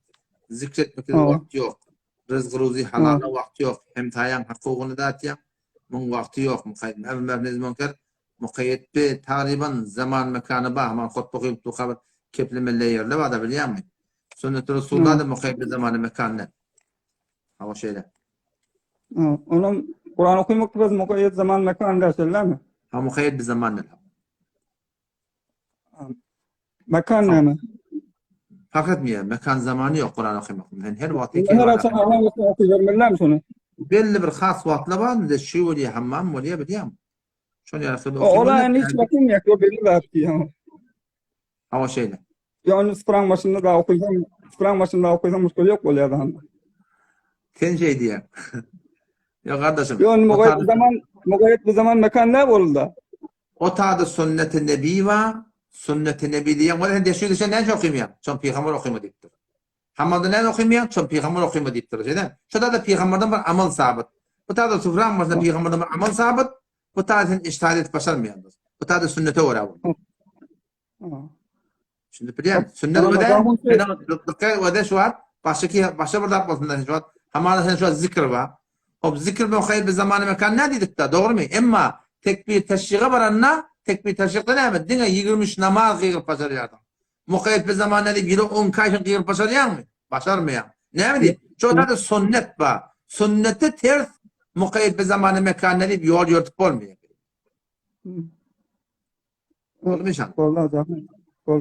Zikretmekle vakti yok. Rızkı ruzi halala vakti yok. Hem tayan hakukunu da atyan. Bunun vakti yok. Mukayyet bir tariban zaman mekanı var. Ama khutbu kıyıp tukabır keplemelle yerle var da biliyor musun? Sünnet-i Resulullah da mukayyet bir zamanı mekanı. Hava şeyler. Onun Kur'an okuymak biraz mukayyet zaman mekan dersellermi? Ha mukayyet bir zamanı. Mekan näme? Fakat mi ya? Mekan zamanı yok Kur'an okumak. Yani her vakti Her açan Allah'ın okuyvermeliler mi şunu? belli bir has vakti var. De şu oluyor hammam oluyor biliyor musun? Şunu yarısı Ola yani hiç bakım yok. O belli var. Hava şeyler. Yani sprang başında da okuysam muskul yok bolýar da. Sen şey diye. Ya kardeşim. Yani mugayyet bir zaman mekan ne boldy? O tadı sünnet-i nebi var. Sünnet-i nebi diyen var. Hem de şu dışarı ne okuymuyor? Çon peygamber okuyma deyiptir. Hammada ne okuymuyor? Çon peygamber okuyma deyiptir. Şurada da peygamberden bir amal sabit. Bu tadı sufran başında peygamberden bir amal sabit. Bu tadı iştihadet başarmayandır. Bu tadı sünnete uğrar. Şimdi biliyorum. Sünnet ve de şu var. Başka bir dakika şu var. Hamada sen şu an zikir var. O zikir ve hayır bir zamanı mekan ne dedik de doğru mu? Ama tekbir teşhiğe varanla tekbir teşhiğe ne mi? Dine 20 namaz kıyır başarıyordum. Mukayyet bir zaman ne deyip 10 kayşın kıyır başarıyor mu? Başarmıyor. Ne mi deyip? Çoğunda da sünnet var. Sünneti ters mukayyet bir zamanı mekan ne deyip yol yörtüp olmuyor. Oldu mu inşallah? Oldu.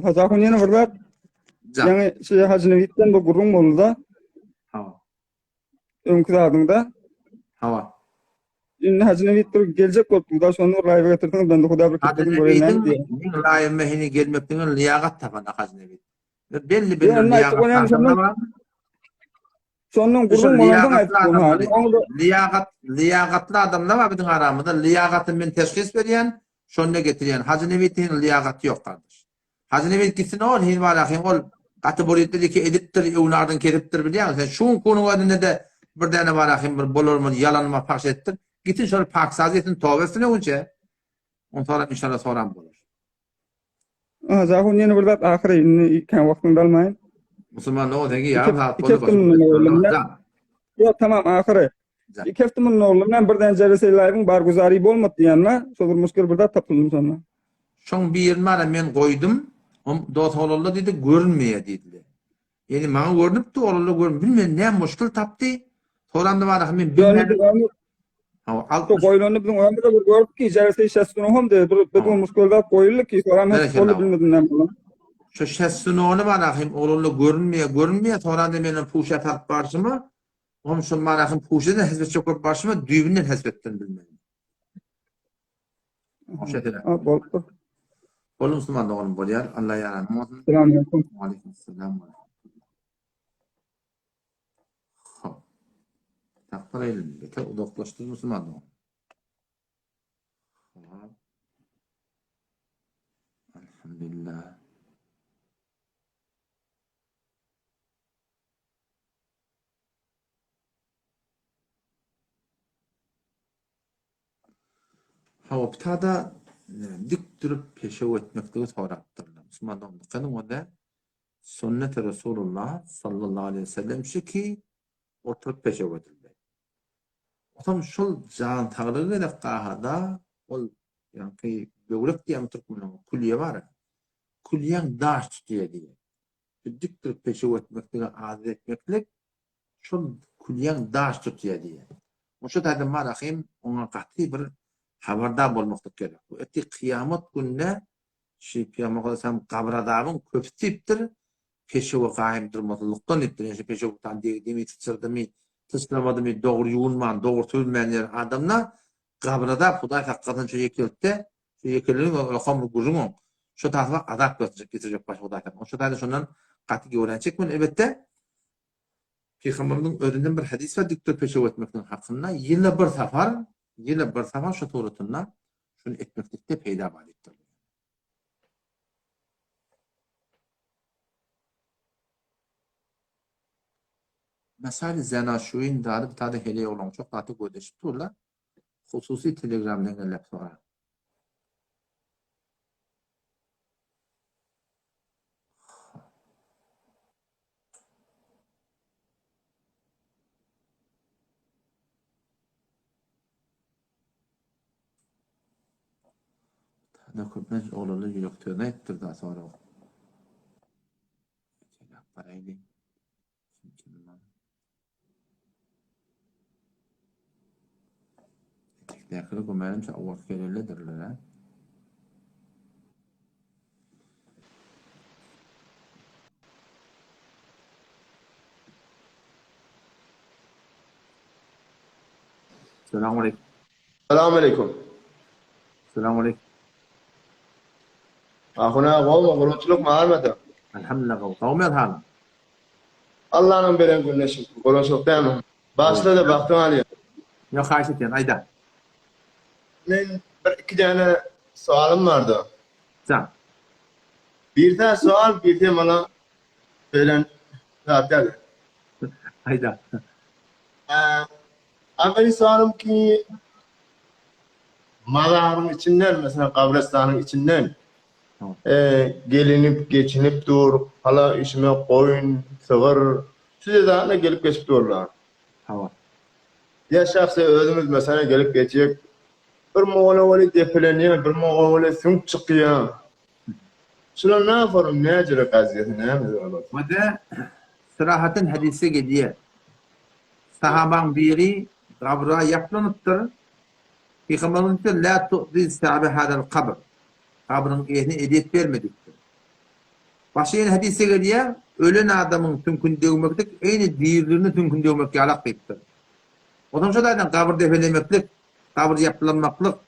Hazakun yine burada. Yani şey hacını bitten bu gurrun oldu da. Hava. Önkü adında. Hava. Şimdi hacını bittir gelecek oldu da sonra rayva getirdiniz ben de huda bir Hacı Nebi'nin rayı mehini gelmekten liyakat tabanı Hacı Nebi. Belli bir liyakat tabanı var. Sonun gurrun olandan aytıp liyakatlı adamlar var bizim aramızda. Liyakatın ben teşhis veriyen, şonuna getiriyen. Hacı Nebi'nin liyakatı yok kardeş. Hacı Nebi gitsin ol, hin var ahin ol. Katı buraya dedi ki ediptir, evnardan keriptir biliyor musun? Şun konu önünde de bir tane var ahin bir bolur mu, yalan mı, paks ettir. Gittin şöyle paksaz etin, tövbesine önce. Ondan sonra inşallah soran bulur. Zahun yine burada ahire iken vaktini dalmayın. Müslüman o dedi ya. Yok tamam ahire. İki haftamın oğlundan birden cereseylerimin barguzari bolmadı yanına. Sodur muskil burada tapıldım sonra. Şun bir yerine ben koydum. Dot oğlu dedi görünmeye dedi. Yani bana görünüp de oğlu görünmüyor. Bilmiyorum ne muskil taptı. Soran da var ben bilmiyorum. To koyulunu bizim ömrde bir gördük ki ceresey şestunu hom de bir muskilda koyuldu ki soran hiç kolu bilmedim ne bulan. Şu şestunu var ahim oğlu görünmeye soran da benim puşa tarp barşıma. Onun şu maraqın puşadan hesbet çok barşıma düğünden hesbetten bilmiyorum. O şekilde. Boldu. Oğlum Müslüman da oğlum bolýar. Allah yaram olsun. Selamünaleyküm. Aleykümselam. Takdir eylem. Beter uzaklaştır Müslüman da. Elhamdülillah. Ha, bitada dik durup peşev etmekteki soraptırlar. Müslümanlar kanın o da sünnet-i Resulullah sallallahu aleyhi ve sellem şu ki oturup peşev edildi. Otam şol can tağlığı ile qahada ol yani ki bövrek diye Türkmenler külliye var. Külliyen daş tutuyor diye. Dik durup peşev etmekteki adet etmeklik şol külliyen daş tutuyor diye. O şu tadı marahim ona qat'i bir habardar bolmakta gerek. Bu eti kıyamet gününe şey Peygamber kabradağın köptiptir. Peşevi kaim durmalıktan ettir. Yani peşeviden dediğimi tutsırdımı, tıslamadım, doğru yuğunman, doğru tülmeyenler adamlar kabrada Huday hakikaten şu yekelte, şu yekelerin o kamur gurunun şu tarafa adak getirecek baş Huday'dan. O şu tarafa şundan katı öğrenecek mi? Elbette Peygamber'in öğrenilen bir hadis var diktir peşevi etmekten hakkında. Yıla bir sefer şu tuğrutunla şunu etmeklikte peyda validdir. Mesela Zenaşu'nun darı bir tane hediye olan çok katı koydeşip dururlar. Hususi telegramdan gelip sonra. Tane köpmez oğlunu yürektörüne ettir daha sonra. Paraydı. Etekleri kumarım sa avvat gelirlerdir ha. Selamünaleyküm. Selamünaleyküm. Selamünaleyküm. Ahuna qawma qurunçuluk ma'almata. Elhamdülillah. Kavmi adhan. Allah'ın beren günleşim. Qurunçuluk däme. Başda da baktım aliye. Yok karşı eten ayda. Men bir iki tane sualım vardı. Can. Bir tane sual, bir tane bana veren zaten. Ayda. Evveli sualım ki mağarın içinden mesela kabristanın içinden Tamam. gelinip geçinip dur. Hala işime koyun, sığır. Size daha ne gelip geçip dururlar. Hava. Ya şahsi özümüz mesela gelip geçecek. Bir moğla öyle depeleniyor, bir moğla öyle sünk çıkıyor. Şuna ne yaparım, ne acıra gaziyeti, ne yapıyorlar? Ve de sırahatın hadisi geliyor. Sahaban biri kabra yaplanıptır. Peygamber'in de la tu'di sahabe hadal kabr. Kabrın ehli ediyet vermediktir. Başka yine hadise geliyor. Ölen adamın tümkün dövmeklik, aynı diğerlerini tümkün dövmek yalak deyiptir. Ondan sonra da kabr defelemeklik, kabr yapılanmaklık,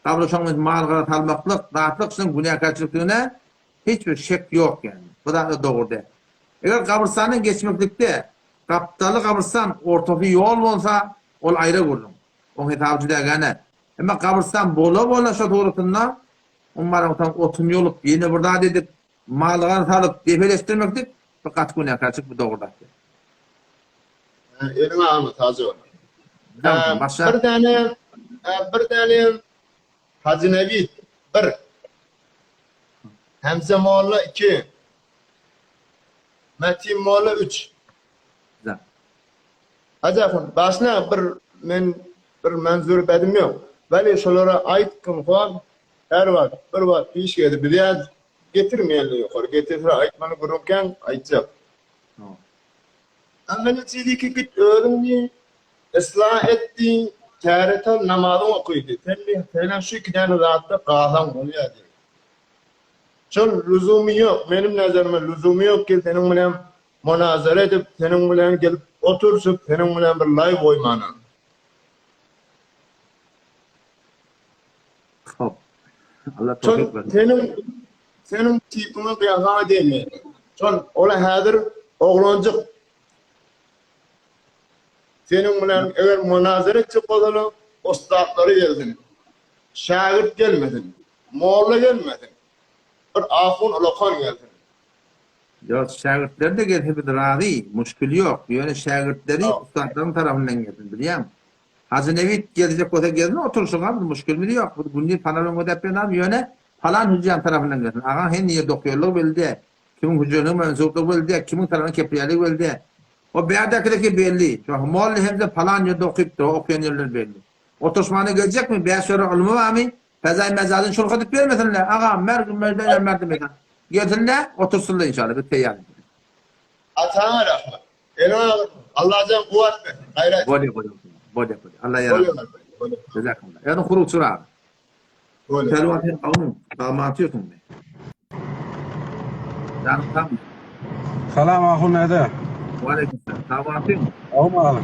kabr çoğumuz mal almaklık, rahatlık, şunun günahkarçılıklığına hiçbir şek yok yani. Bu da doğru değil. Eğer kabirstanın geçmeklikte kaptalı kabristan ortafi yol olsa ol ayrı vurun. O hitabcı da gene. Ama kabristan bola şu doğrultusunda onların tam otum yolup yeni burada dedik mallar salıp defeleştirmektik fakat günahkarçılık bu doğru değil. Elime alma taze olur. Tamam, başla. Bir tane hazinevi bir. Hemze Moğla 2. Metin Moğla 3. Güzel. Acaba başına bir menzur bedim yok. Veli şolara ait kim koyam her var. Bir var iş geldi. Bir yer getirmeyenle yukarı. Getirse aytmanı kururken aytacak. Tamam. Ama ne çizdi git öğrendi. Islah etti. Kâretal namazını okuydu. Falan şu iki tane rahatta kahram oluyor diye. Şun lüzumu yok. Benim nazarıma lüzumu yok ki senin bilen münazara edip, senin bilen gelip otursup, senin bilen bir live oymanın. Hop. Allah Şun tevfik versin. senin tipini kıyasama demeyin. Şun ola hadir oğlancık. Senin bilen eğer münazara edecek olalım, ustadları geldin. Şagird gelmedin. Moğla gelmedin. bir ahun olokon geldi. Yok, şagirdler de getirdi razı. Muşkil yok. Yani şagirdleri Tamam. ustadların tarafından getirdi, biliyor musun? Hazır Nevit gelecek kota geldi, otursun abi, muşkil mi yok. Bu günlük panelon ödepten abi, yöne falan hüccan tarafından getirdi. Ağa hen niye dokyorluğu belli. Kimin hüccanlığı mensupluğu belli. Kimin tarafından kepriyeliği belli. O beyardakideki belli. Şu Moğolli hem de falan yerde okuyup da okuyan yerler belli. Oturuşmana gelecek mi? Beyaz sonra olma var mı? Fezai mezadın şunu kadip vermesinler. Ağa merdim eden. Gelsinler, otursunlar inşallah. Bir teyyar. Atana rahmet. Eline Allah can kuvvet ver. Gayret. Bode. Allah Böyle yarabbim. var. Böyle. Cezakallah. Yani kuru uçura. Böyle. Telvatın kavunun. Dağmatıyorsun be. Yani tam. Salam ahun nede? Bu aleyküm selam. Dağmatıyorsun. Olmalı.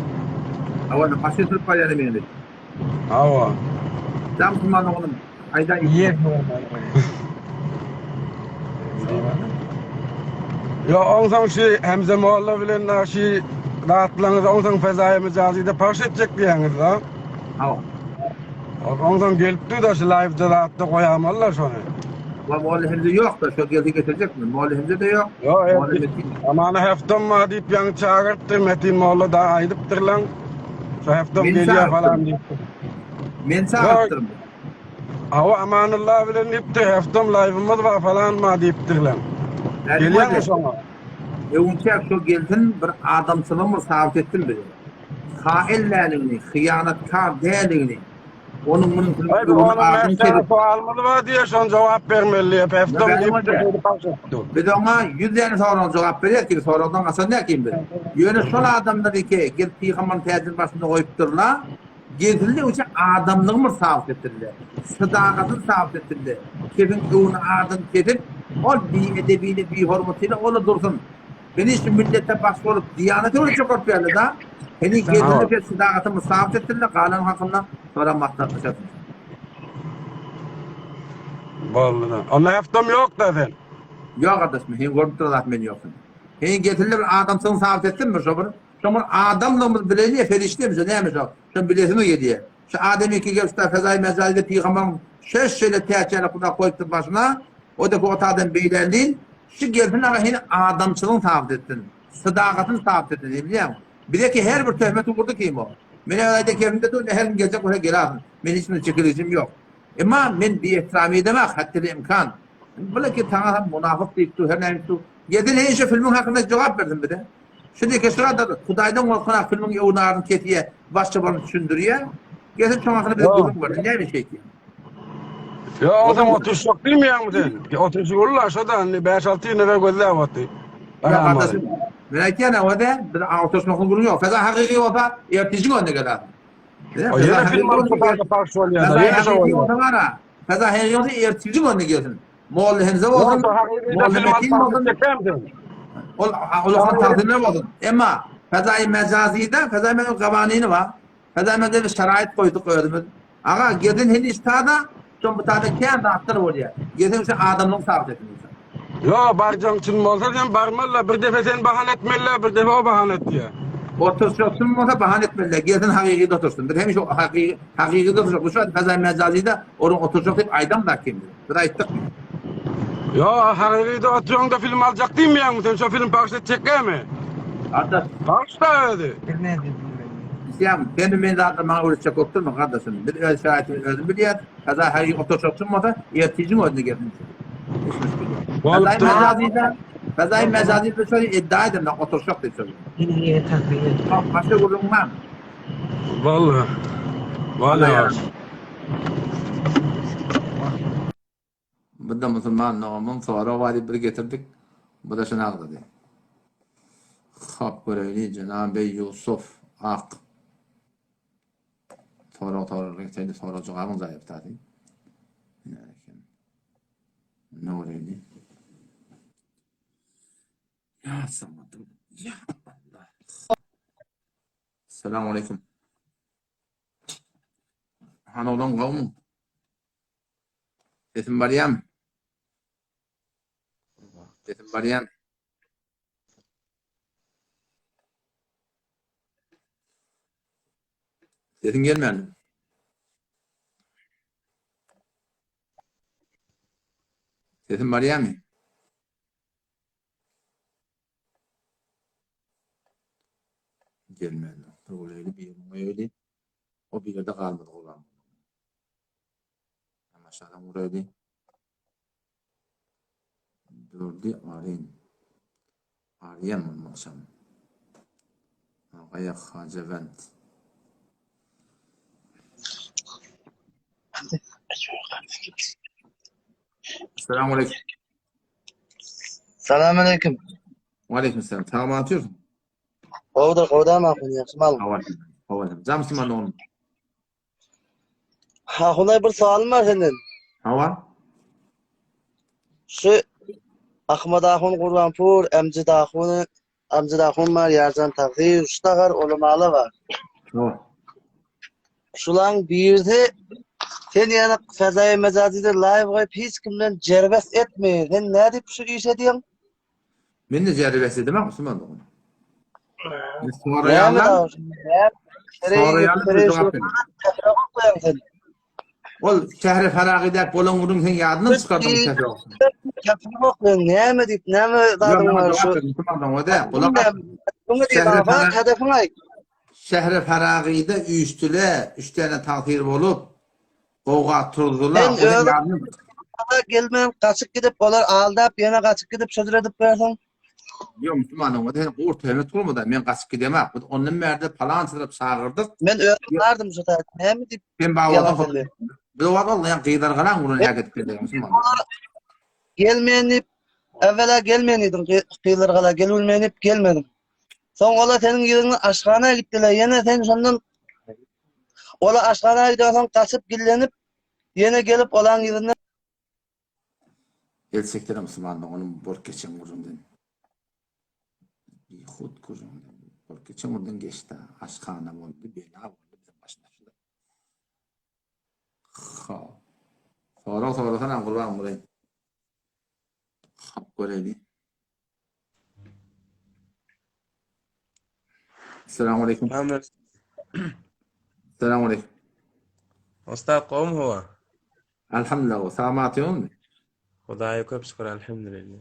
Havada başı sırf var yani benim. Hava. Cam kumanı onun. Ayda Yer. Ya onsan şey Hamza Molla bilen naşi rahatlanır onsan fezaya mecazide parş edecek diyeniz ha. hava. Onsan gelipti de şu live'da rahatta koyamallar şunu. Moğolli hemze yok da şu geldi getirecek mi? Moğolli hemze de yok. Yo Moğolli evet. Metin. Aman heftam ma deyip yan çağırttı Metin Molla da aydıptır lan. Şu heftam Beni geliyor çağırttı. falan deyip. Men sağırttırım. Hava amanullah bilen ipti heftam live'ımız var falan ma deyiptir lan. Geliyor mu sana? Uçak şu geldin bir adamçılığımı sabit ettin biri. Haillerliğini, hıyanetkar değerliğini, onun bunun Hayır, kılığını onun ardın mesleği çekip, sualımız var diye son cevap vermeli. Hep heftam Ben deyip hocam. de parç etti. bir de ona 100 tane sorulan cevap veriyor ki sorudan asıl ne kim bilir. Yöne şol adamları ki gel peygamber teyzenin başında koyup durla, gezildi uçak adamlığımı sabit ettirdi. Sadakatını sabit ettirdi. Kefin kıvını ardın çekip, o bir edebini, bir hürmetiyle ola dursun. Beni işte millete baskı olup, diyaneti öyle çok ortaya da, hani gezildi ki sadakatımı sabit ettirdi, kalan hakkında sonra maksatlaşasın. Vallahi. Onun heftam yok dedin. Yok kardeşim, hin gördükleri zaten beni yoksun. Hin getirirler bir adam sana sabit ettin mi şoför? Şoför adamla bileliye ferişteymiş, neymiş o? Şu bilesi mi geliyor? Şu Adem'i ki gel usta fezai mezalide peygamberin şöyle teğçeyle kuda koyup başına, o da bu otadan beylerliğin, şu geldin ama hin adamçılığını sabit ettin. Sadakatini sabit ettin, biliyor musun? Bir de ki her bir töhmeti vurdu kim o? Beni öyle kevimde de her gün gelecek oraya gelersin. Benim hiçbir çekilişim yok. Ama ben bir ihtirami demek, hatta bir imkan. Böyle ki tamam münafık deyip her neyse. Yedin her şey filmin hakkında cevap verdim bir de. Şimdi ki sırada Kuday'dan korkana filmin yavunarın ketiye başça bana düşündürüyor. Gezin çoğun hakkında bir de durum var. Ne bir şey ki? Ya o zaman 30 yok değil mi ya mıdın? 30 yıllar şuradan 5-6 yıl evvel gözler vattı. Ya kardeşim. Merak etme o da bir otosmokun bunu yok. Feza hakiki olsa ertesi gün ne kadar. O yine film alıp parça parça oluyor. Feza Yine şey hakiki oluyor. olsa var ha. Feza hakiki olsa ertesi gün ne gelsin. Moğol hemze olsun. Yoksa hakikaten Moğol film metin alıp olsun. parça çekemdin. Ola takdirler olsun. Ama fezai mecazide fezai mecazide kavanini var. Fezai mecazide şerait koyduk ödümüz. Aga gedin hindi istada son bu tada kendi attır oluyor. Gedin işte adamlık sabit etmiş. Yo barcan için olsa sen barmalla bir defa sen bahane etmeliler bir defa o bahane et diye. Otursun mu da bahane etmeliler. Gedin hakiki otursun. Bir hem şu hakiki otursun. Bu şu fezai mecazide onun oturacak deyip aydan da kimdir. Bir ayttık mı? Yo hakikaten oturuyorsun da film alacak değil mi ya mıdın? Şu film parça çeker mi? Kardeş, Parça da öyle. İslam kendi ben zaten bana uğraşacak oturma kardeşim. Bir öyle şahitini öldüm biliyor. Kaza her otursun mu da ertesi önüne gelmiş. Fezai mezazide şöyle iddia edin lan oturacak diye söylüyorum. Bak başka kurum var. Vallahi. Vallahi. Bu da Müslüman namun sonra vadi bir getirdik. Bu da şuna dedi. Hak böyle Cenab-ı Yusuf Ak. Sonra geçti sonra cevabın zayıf tadı. Ne oluyordu? Ya samadım. Ya Allah. Selamun aleyküm. Han olan kavm. Sesim Meryem. Sesim Meryem. Sesin gelmiyor. Sesim Meryem'i. Gelmedi. Öyle bir öyle. O bir yerde kalmadı olan. Ama şadan oraydı. Dördü arayın. Arayan olmasam. Ayak Hacevent. Selamünaleyküm. Selamünaleyküm. Aleykümselam. Tamam atıyorsun. Kovda mı akın yaxşı malum. Havalim. Camsın bana onu. Akınay bir sualım var senden. Hava. Şu Ahmet Akın Kurbanpur, Emcid Akın var, Yarcan Takdir, Ustagar, Olumalı var. Hava. Şulan birde sen yani fezai mecazide live koyup hiç kimden cerbest etmeyin. Sen ne deyip şu iş ediyorsun? Ben de cerribesi demek misin bana onu? Sonra Ne mi yalan. daha? Sonra yalan. Sen. Ol şehre feragide bolon vurun sen yadını çıkardın bu sefer olsun. Kafını okuyorsun. Ne mi deyip ne mi dadın var şu? Bunu deyip ama hedefin ay. Şehre feragide üstüle 3 tane tahir olup qoğğa turdular. Ben öyle gelmem kaçıp gidip olar aldap yana kaçıp gidip sözür edip versen. Yok Müslümanım o da ortaya turmadı. Men kaçıp gidemem. Onun merde falan sırıp sağırdık. Ben öğrendim şu tarafta. Ne mi deyip Ben bağladım. Bir vallahi yan qıydar qalan bunu hərəkət edirəm Müslüman. gelmeyenip evvela gelmeyeniydim. Kıyılar kala gelmeyenip gelmedim. Son ola senin yılını aşkana gittiler. Yine sen sondan ola aşkana gidiyorsan kaçıp gillenip yine gelip olan yılını Elseklər Müslümanlar onun bor keçen qurumdan. Bir xud qurumdan. Bor keçen qurumdan geçti. Aşkana oldu, bela oldu bizim başına. Sonra sana kurban burayı. Hap göreydi. Selamünaleyküm. Selamünaleyküm. أستاذ قوم هو Elhamdülillah. Selamatın mı? خداي كيف شكر الحمد لله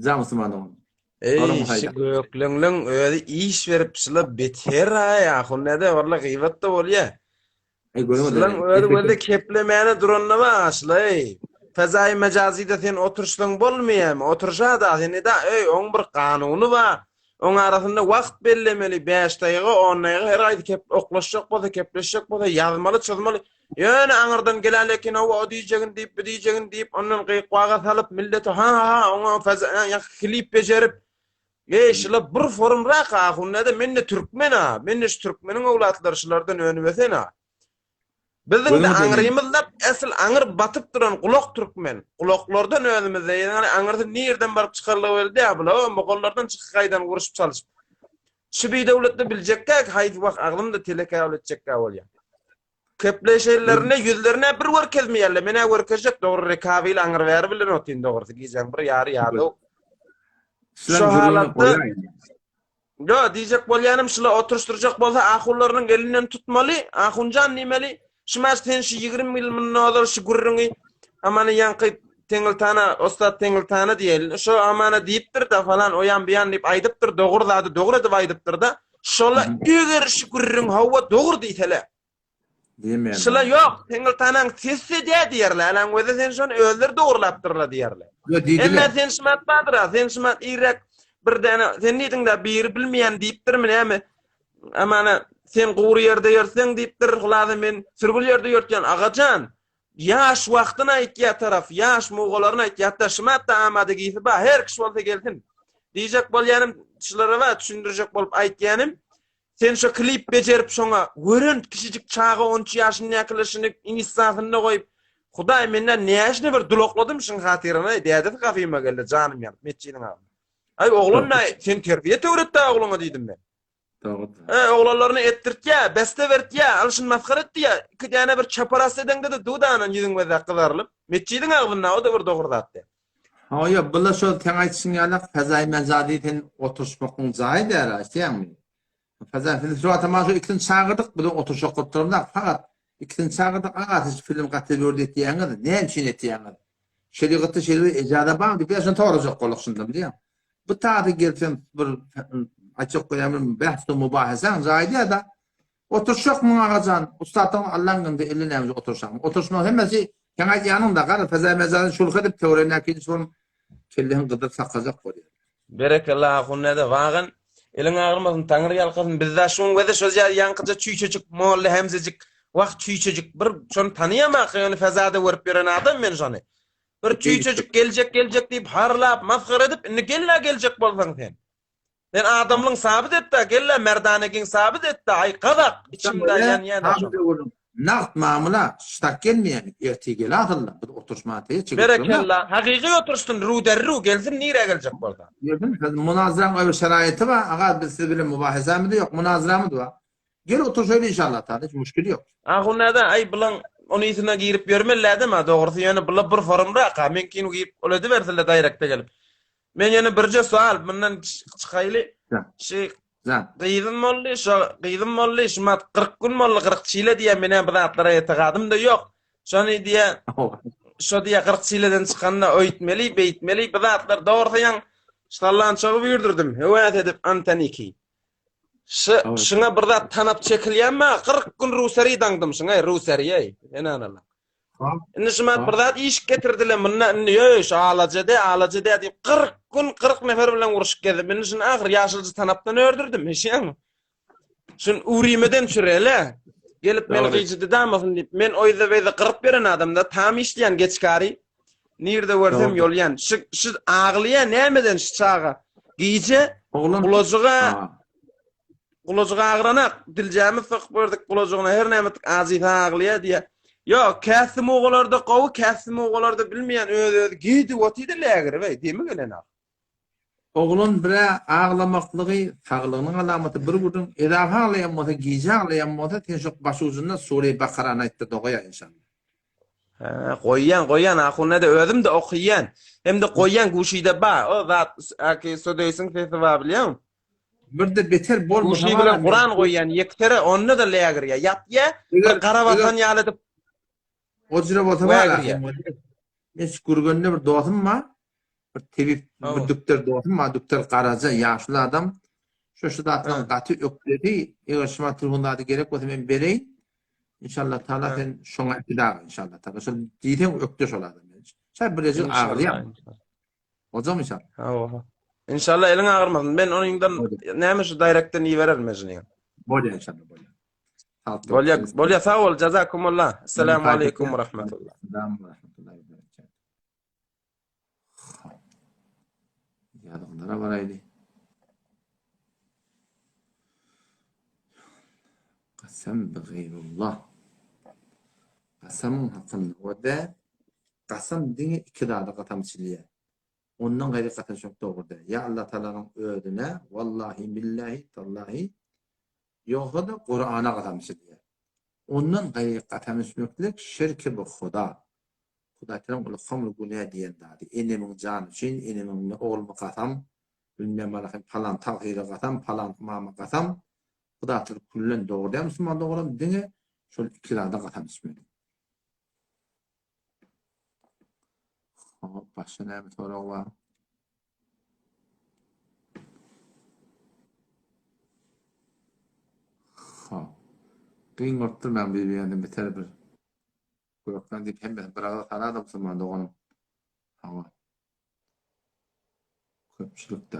Cam Müslümanım. ey şu göklüğün öyle iş verip şıla beter ha ya ne valla gıybat da ol ya şılan öyle keplemeyene duranlama aşla ey fezai mecazide sen oturuşlan bolmayam oturuşa da seni de ey on bir kanunu var onun arasında vakt bellemeli 5 dakika 10 dakika her ay oklaşacak bolsa kepleşecek bolsa yazmalı çözmeli yani anırdan gelenlekin o diyeceğin deyip onun kıyıkvağa salıp milleti ha ona fezai klip becerip şıla bir forum raka ne de menne Türkmen ha menne Türkmenin oğlatları şılardan önüvesen ha bizim de anırımızda asıl anır batıp duran kulak Türkmen kulaklardan önümüzde yani anırda nereden barıp çıkarılıverdi ya bula o mokollardan çıkaydan vuruşup çalışıp şu bir devlette bilecek ki haydi bak ağlımda telekaya ölecek ol ya kepleşerlerine yüzlerine bir var kezmeyerle mene vurkacak doğru rekabiyle anır verebilir otin doğrusu giyeceğim bir yarı yağdı şu halatta yo diyecek bolyanım şula oturuşturacak bolsa ahullarının elinden tutmalı ahuncan nimeli şumas sen şu 20 yıl mınnadır şu gurrungi amana yankı Tengiltana Ustad Tengiltana diyelim şu amana deyiptir da falan o yan bir yan deyip aydıptır doğru da aydıptır da şola üger şu gurrun hava doğru deytele şula yok Tengiltana'nın sesi de diyerler lan öyle sen şunu öldür doğrulaptırlar diyerler ama sen şumat badra sen şumat Irak bir tane sen neydin de bir bilmeyen deyiptir mi ne amana sen qoğur yerde yersen deyiptir xuladı men sürgül yerde yörtken ağacan yaş vaqtına ikya taraf yaş moğollarına ikya taşımat da amadı giyip ba her kişi olsa gelsin diyecek bolyanım şulara va düşündürecek bolup aytganim sen şu klip becerip şoňa görün kişicik çağı 10 yaşyny yaklaşyny insafyny koyup Hudaý menden näşini bir dulokladım şun hatyryna diýdi kafyma geldi canım ýa metçiniň abi ay oğlum sen terbiýet öwretdi oğluna diýdim ben oğlanlarını ettirtya, beste vertya, alışın maskara ettiya, iki tane bir çaparas edende de dudanın yüzün ve zakılarılıp, metçiydin ağzına, o da bir doğurdattı. Ha ya, bula şol teň aýtsyň ýaly fezai mezadiyden oturuşmakyň jaýy däl, aýtýarmy? Fezai film suratama şu ikisini çağırdık, bula oturuşak oturumda, fakat ikisini çağırdık, hiç film kategoride etýäňiz, näme üçin etýäňiz? şeriatda şer'i icada bağlı diye şunu doğrayacak kolakşında biliyor. Bu taatı gelsen bir açık koyamın bahs mübahasen zaydi da oturşak mı ağacan ustadın Allah'ın gönde eline oturşak. Oturşma hemmesi kana yanında kara feza mezarın şuluk edip teorine ki son kellehin kadar sakacak oluyor. Berekallah ahunede vağın. Elin ağırmasın, tanrı yalqasın. Bizde şun ve de söz yankıca çüyçöcük, moğulli hemzecik, vaq çüyçöcük. Bir şunu tanıyamak, yani fezada vurp veren adam men şunu. Bir çüyçöcük gelecek deyip harlap, mafkır edip, inni gelecek bolsan sen. Sen adamlığın sabit etti, gelle merdanekin sabit etti, ay qadak, içimde yan şunu. Naqd mamula ştak gelmeyen ertigeli atıldı. Bu oturuşmataya çıkıyor. Berekallah, hakiki oturuştun, ruderru gelsin, nire gelecek bolsan. Gördün mü? Münazıranın öyle şeraiti var. Ağa biz size bile mübahese de yok. Münazıra da var. Gel otur şöyle inşallah tadı. Hiç müşkül yok. Ahunada ay bilan onu isine girip görmelledi mi? Doğrusu yani bula bir forumda ka men kin girip olady verseler direkte gelip. Men yani birce sual bundan çıkaylı. Şey Qıydım molli şumat 40 gün molli 40 çile diye mene bidatlara etiqadım da yok. Şonu diye şu diye 40 çileden çıkanna öğütmeli, beyitmeli bidatlar doğrusu yan Allah'ın çoğu buyurdurdum. Hüvayet edip antaniki. Şuna birda tanap çekilýänme 40 gün Rusari dangdım şuna Rusari enanallah. Indi şumat birda iş getirdiler munna ýöş alajada diýip 40 gün 40 nefer bilen uruşup geldi. Men şunu ahir ýaşylçy tanapdan ördürdüm heşýärmi? Şun urimeden çürele. Gelip men gyjydy damasyn diýip men oýda beýde 40 beren adamda tam işleýän geçkari. Nirde görsem ýolýan. Şu aglyýa nämeden şu çağa? Gyjy Kulacuğa ağranak, diljämi fık berdik kulacuğuna her nämet azyta aglyýa diýe. Yo, käsim oğularda gowy, käsim oğularda bilmeýän öz gidi wati de lägir we diýme gelen. Oğlun bire ağlamaklığı, sağlığının alamatı bir gudun edafa ağlayan bolsa, gizi ağlayan bolsa, tenşok başı uzundan Sure-i Bakara'nı aytdı doğuya inşallah. Goýan ahunada özüm de okuyan. Hem de goýan guşyda ba. O zat aki södeýsin sesi wa bilýän. Bir de beter bol Guşy bilen Kur'an goýan ýektere ony da lägir ýa. Ýatýa bir garabatan ýalydyp. O jira bolsa bala. Mes gurgönde bir dostum var. Bir tebip bir doktor dostum var. Doktor Karaca ýaşly adam. Şu da atlan gaty ökleri, ýaşma turgundady gerek bolsa men bereýin. İnşallah taala sen şoňa ipidar inşallah taala. Şol diýden ökde şolady. Sen birejik agyrýar. Hocam inşallah. İnşallah elin ağırmasın. Ben onundan näme şu direkten iýererim mezini. Bolýar inşallah bolýar. Bolýar sağ ol. Jazakumullah. Assalamu alaykum we rahmatullah. Assalamu rahmetullahi ve berekatuh. Ýadyglara baraýdy. Qasam bi gayrullah. Qasamın hakkında o da qasam diňe iki dada qatamçylygy. Ondan gaýry qatan çok dogurdy. Ya Allah Taala'nın ödüne vallahi billahi tallahi ýogsa da Qur'ana qatamçylygy. Ondan gaýry qatamçylyk şirki bu Huda. Huda terim ulu hamlu gulya diýen dady. Enemin jany üçin enemin oglumy qatam. Bilmem balaky falan tawhid qatam, falan mama qatam. Huda tır kullen dogurdy. Müslüman dogurdy diňe şol iki dada qatamçylygy. Başka näme soraw bar? Kıyın ortturman bir ýerden beter bir. Goýakdan diýip hem bir tarada musulman doganım. Hawa. Köpçülükde.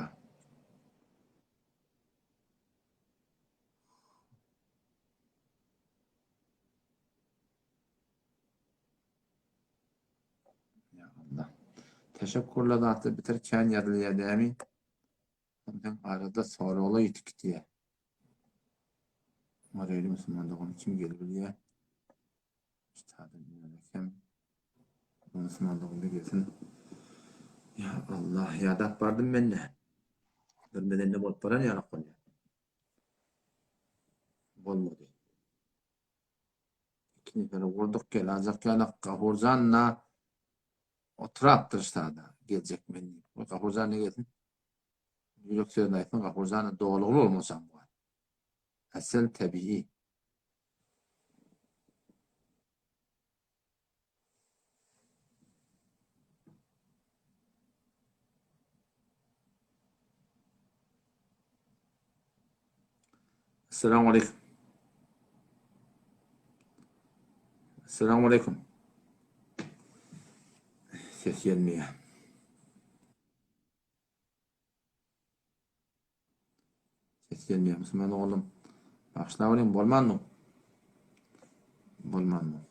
Ya Allah. Teşekkürler dağıtı bitirken yazılıya demi. Ondan arada sonra olay itik diye. Maraylı Müslüman da onu kim gelir diye. Üstadım yönetken. Müslüman da onu gelsin. Ya Allah ya da bardım ben de. Görmeden ne bol paran ya rakon ya. Bolmadı. İkinci kere vurduk gel. Azak yana kahurzanla oturaptır sada gelecek men. O kahurzan ne gelsin? Yok sözün aytın kahurzanı doğalıqlı olmasam bu. Asıl tabii. Esselamu aleyküm. Esselamu aleyküm. Ses gelmiyor. Ses gelmiyor. Müslüman oğlum. Başla olayım. Bolman mı? Bolman mı?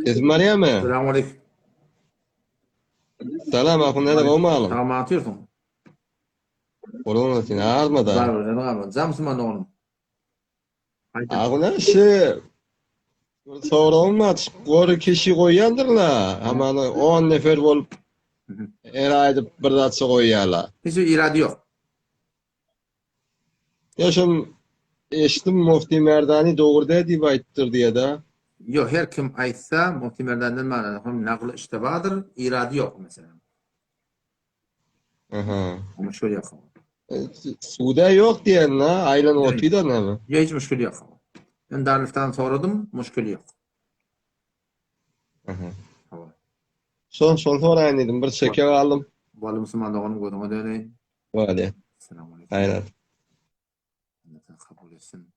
Esmariya mı? Esselamu aleyküm. Selam akın ne de olmalım. Tamam atıyorsun. Oğlum sen ağırma da. Var öyle var. Zam Müslüman oğlum. Haydi. Akın ne şey. Sonra olmaz. Koru kişi koyandırlar. Aman 10 nefer olup her ayda bir datsa koyarlar. Hiç irade yok. Yaşım eştim Mufti Merdani doğru deyip ayttır diye da. Yok her kim aytsa Mufti Merdan'dan manada naklı iştibadır. İrade yok mesela. Aha. Ama şöyle yok. Suda yok diyen la. Aylan otuyda ne mi? Ya hiç müşkül yok. Ben Darülfünun'dan sordum. Müşkül yok. Aha. Tamam. Son sorayım dedim. Bir şeker aldım. Vallahi Müslüman da onu koydum. Döneyim. Vale. Selamun aleyküm. Aynen. Allah kabul etsin.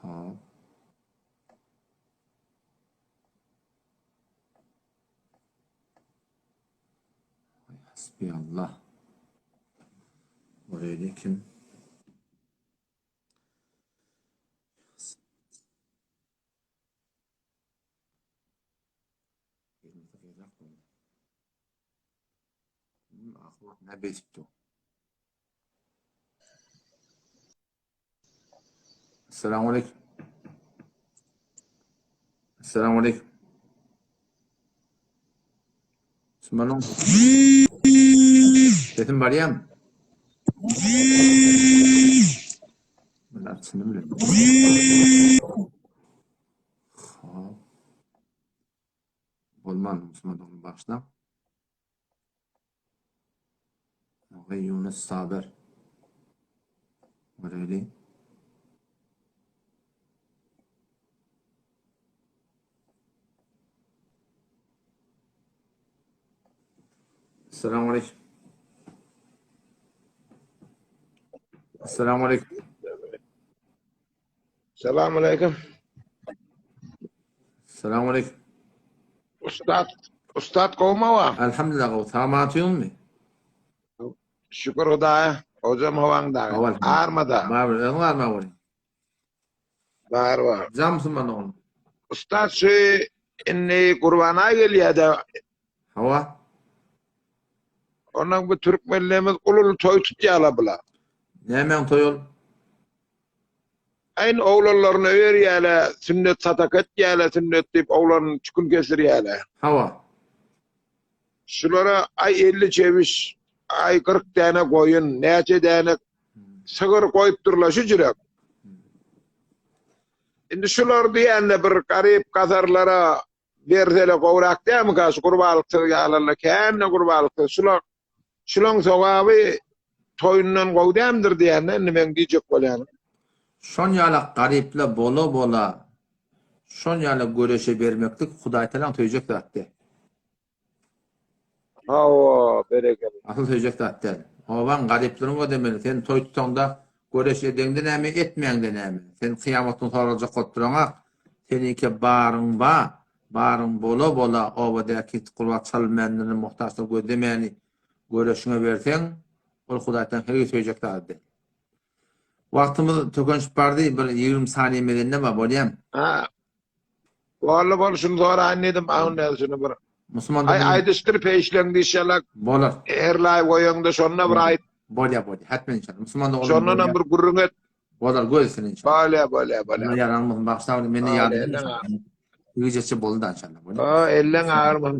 Hop. Hasbiyallah. Oraya kim? Ne bezikti? Esselamu aleyküm. Esselamu aleyküm. Müslümanım. Sesim var ya mı? Ben artısını bilmiyorum. Olman Müslümanım başla. Ve Yunus Saber. Öyle. Esselamu aleyküm. Esselamu aleyküm. Selamun aleyküm. Esselamu aleyküm. Ustad kovma var. Elhamdülillah kav. Tamam atıyor mu? Şükür Hudaya. Hocam havanda. Ağırmada. Var mı? Var. Cam Müslüman oğlum. Ustad şu inni kurbana geliyor da. Hava. Onun bu Türkmenliğimiz ulul toy tutuyala bula. Ne hemen toyol? Aynı oğlanlarını öğriyala, sünnet satakat yala, sünnet deyip oğlanın çükün kesir yala. Hava. Şulara ay 50 çeviş, ay 40 tane koyun, neçe tane sığır koyup durla şu cürek. Şimdi şular diyenle bir garip kazarlara versele kovrak değil mi karşı kurbalık yalarla kendine kurbalık şulan soğabı toyundan kovdemdir diyenle ne ben diyecek böyle. Şon yalak gariple bola şon yalak göreşe vermektik Huday Teala toyacak zaten. O berekeli. Asıl toyacak zaten. Ovan gariplerin o demeli. Sen toy tutanda göreşe edenden emi etmeyenden emi. Sen kıyametin sorulacak kotturana seninki barın bola ovadaki kurbat salmenlerin muhtaçlık ödemeyeni göreşine versen ol Huday'tan her toyacak zaten. Vaktimiz tökönüş bardı, bir 20 saniye medenine var, bolyam. Ha. Vallahi şunu sonra anladım, anladım şunu bir. Müslüman Ay dıştır peşlendi inşallah. Bolar. Erlay koyunda şonna bir ay. Bolya. Hatmen inşallah. Müslüman da olur. Şonna bir gurrun et. Bolar gözsün inşallah. Böyle. Yaranmaz başta beni yardım. İyice bolda inşallah. Ellen ağırma.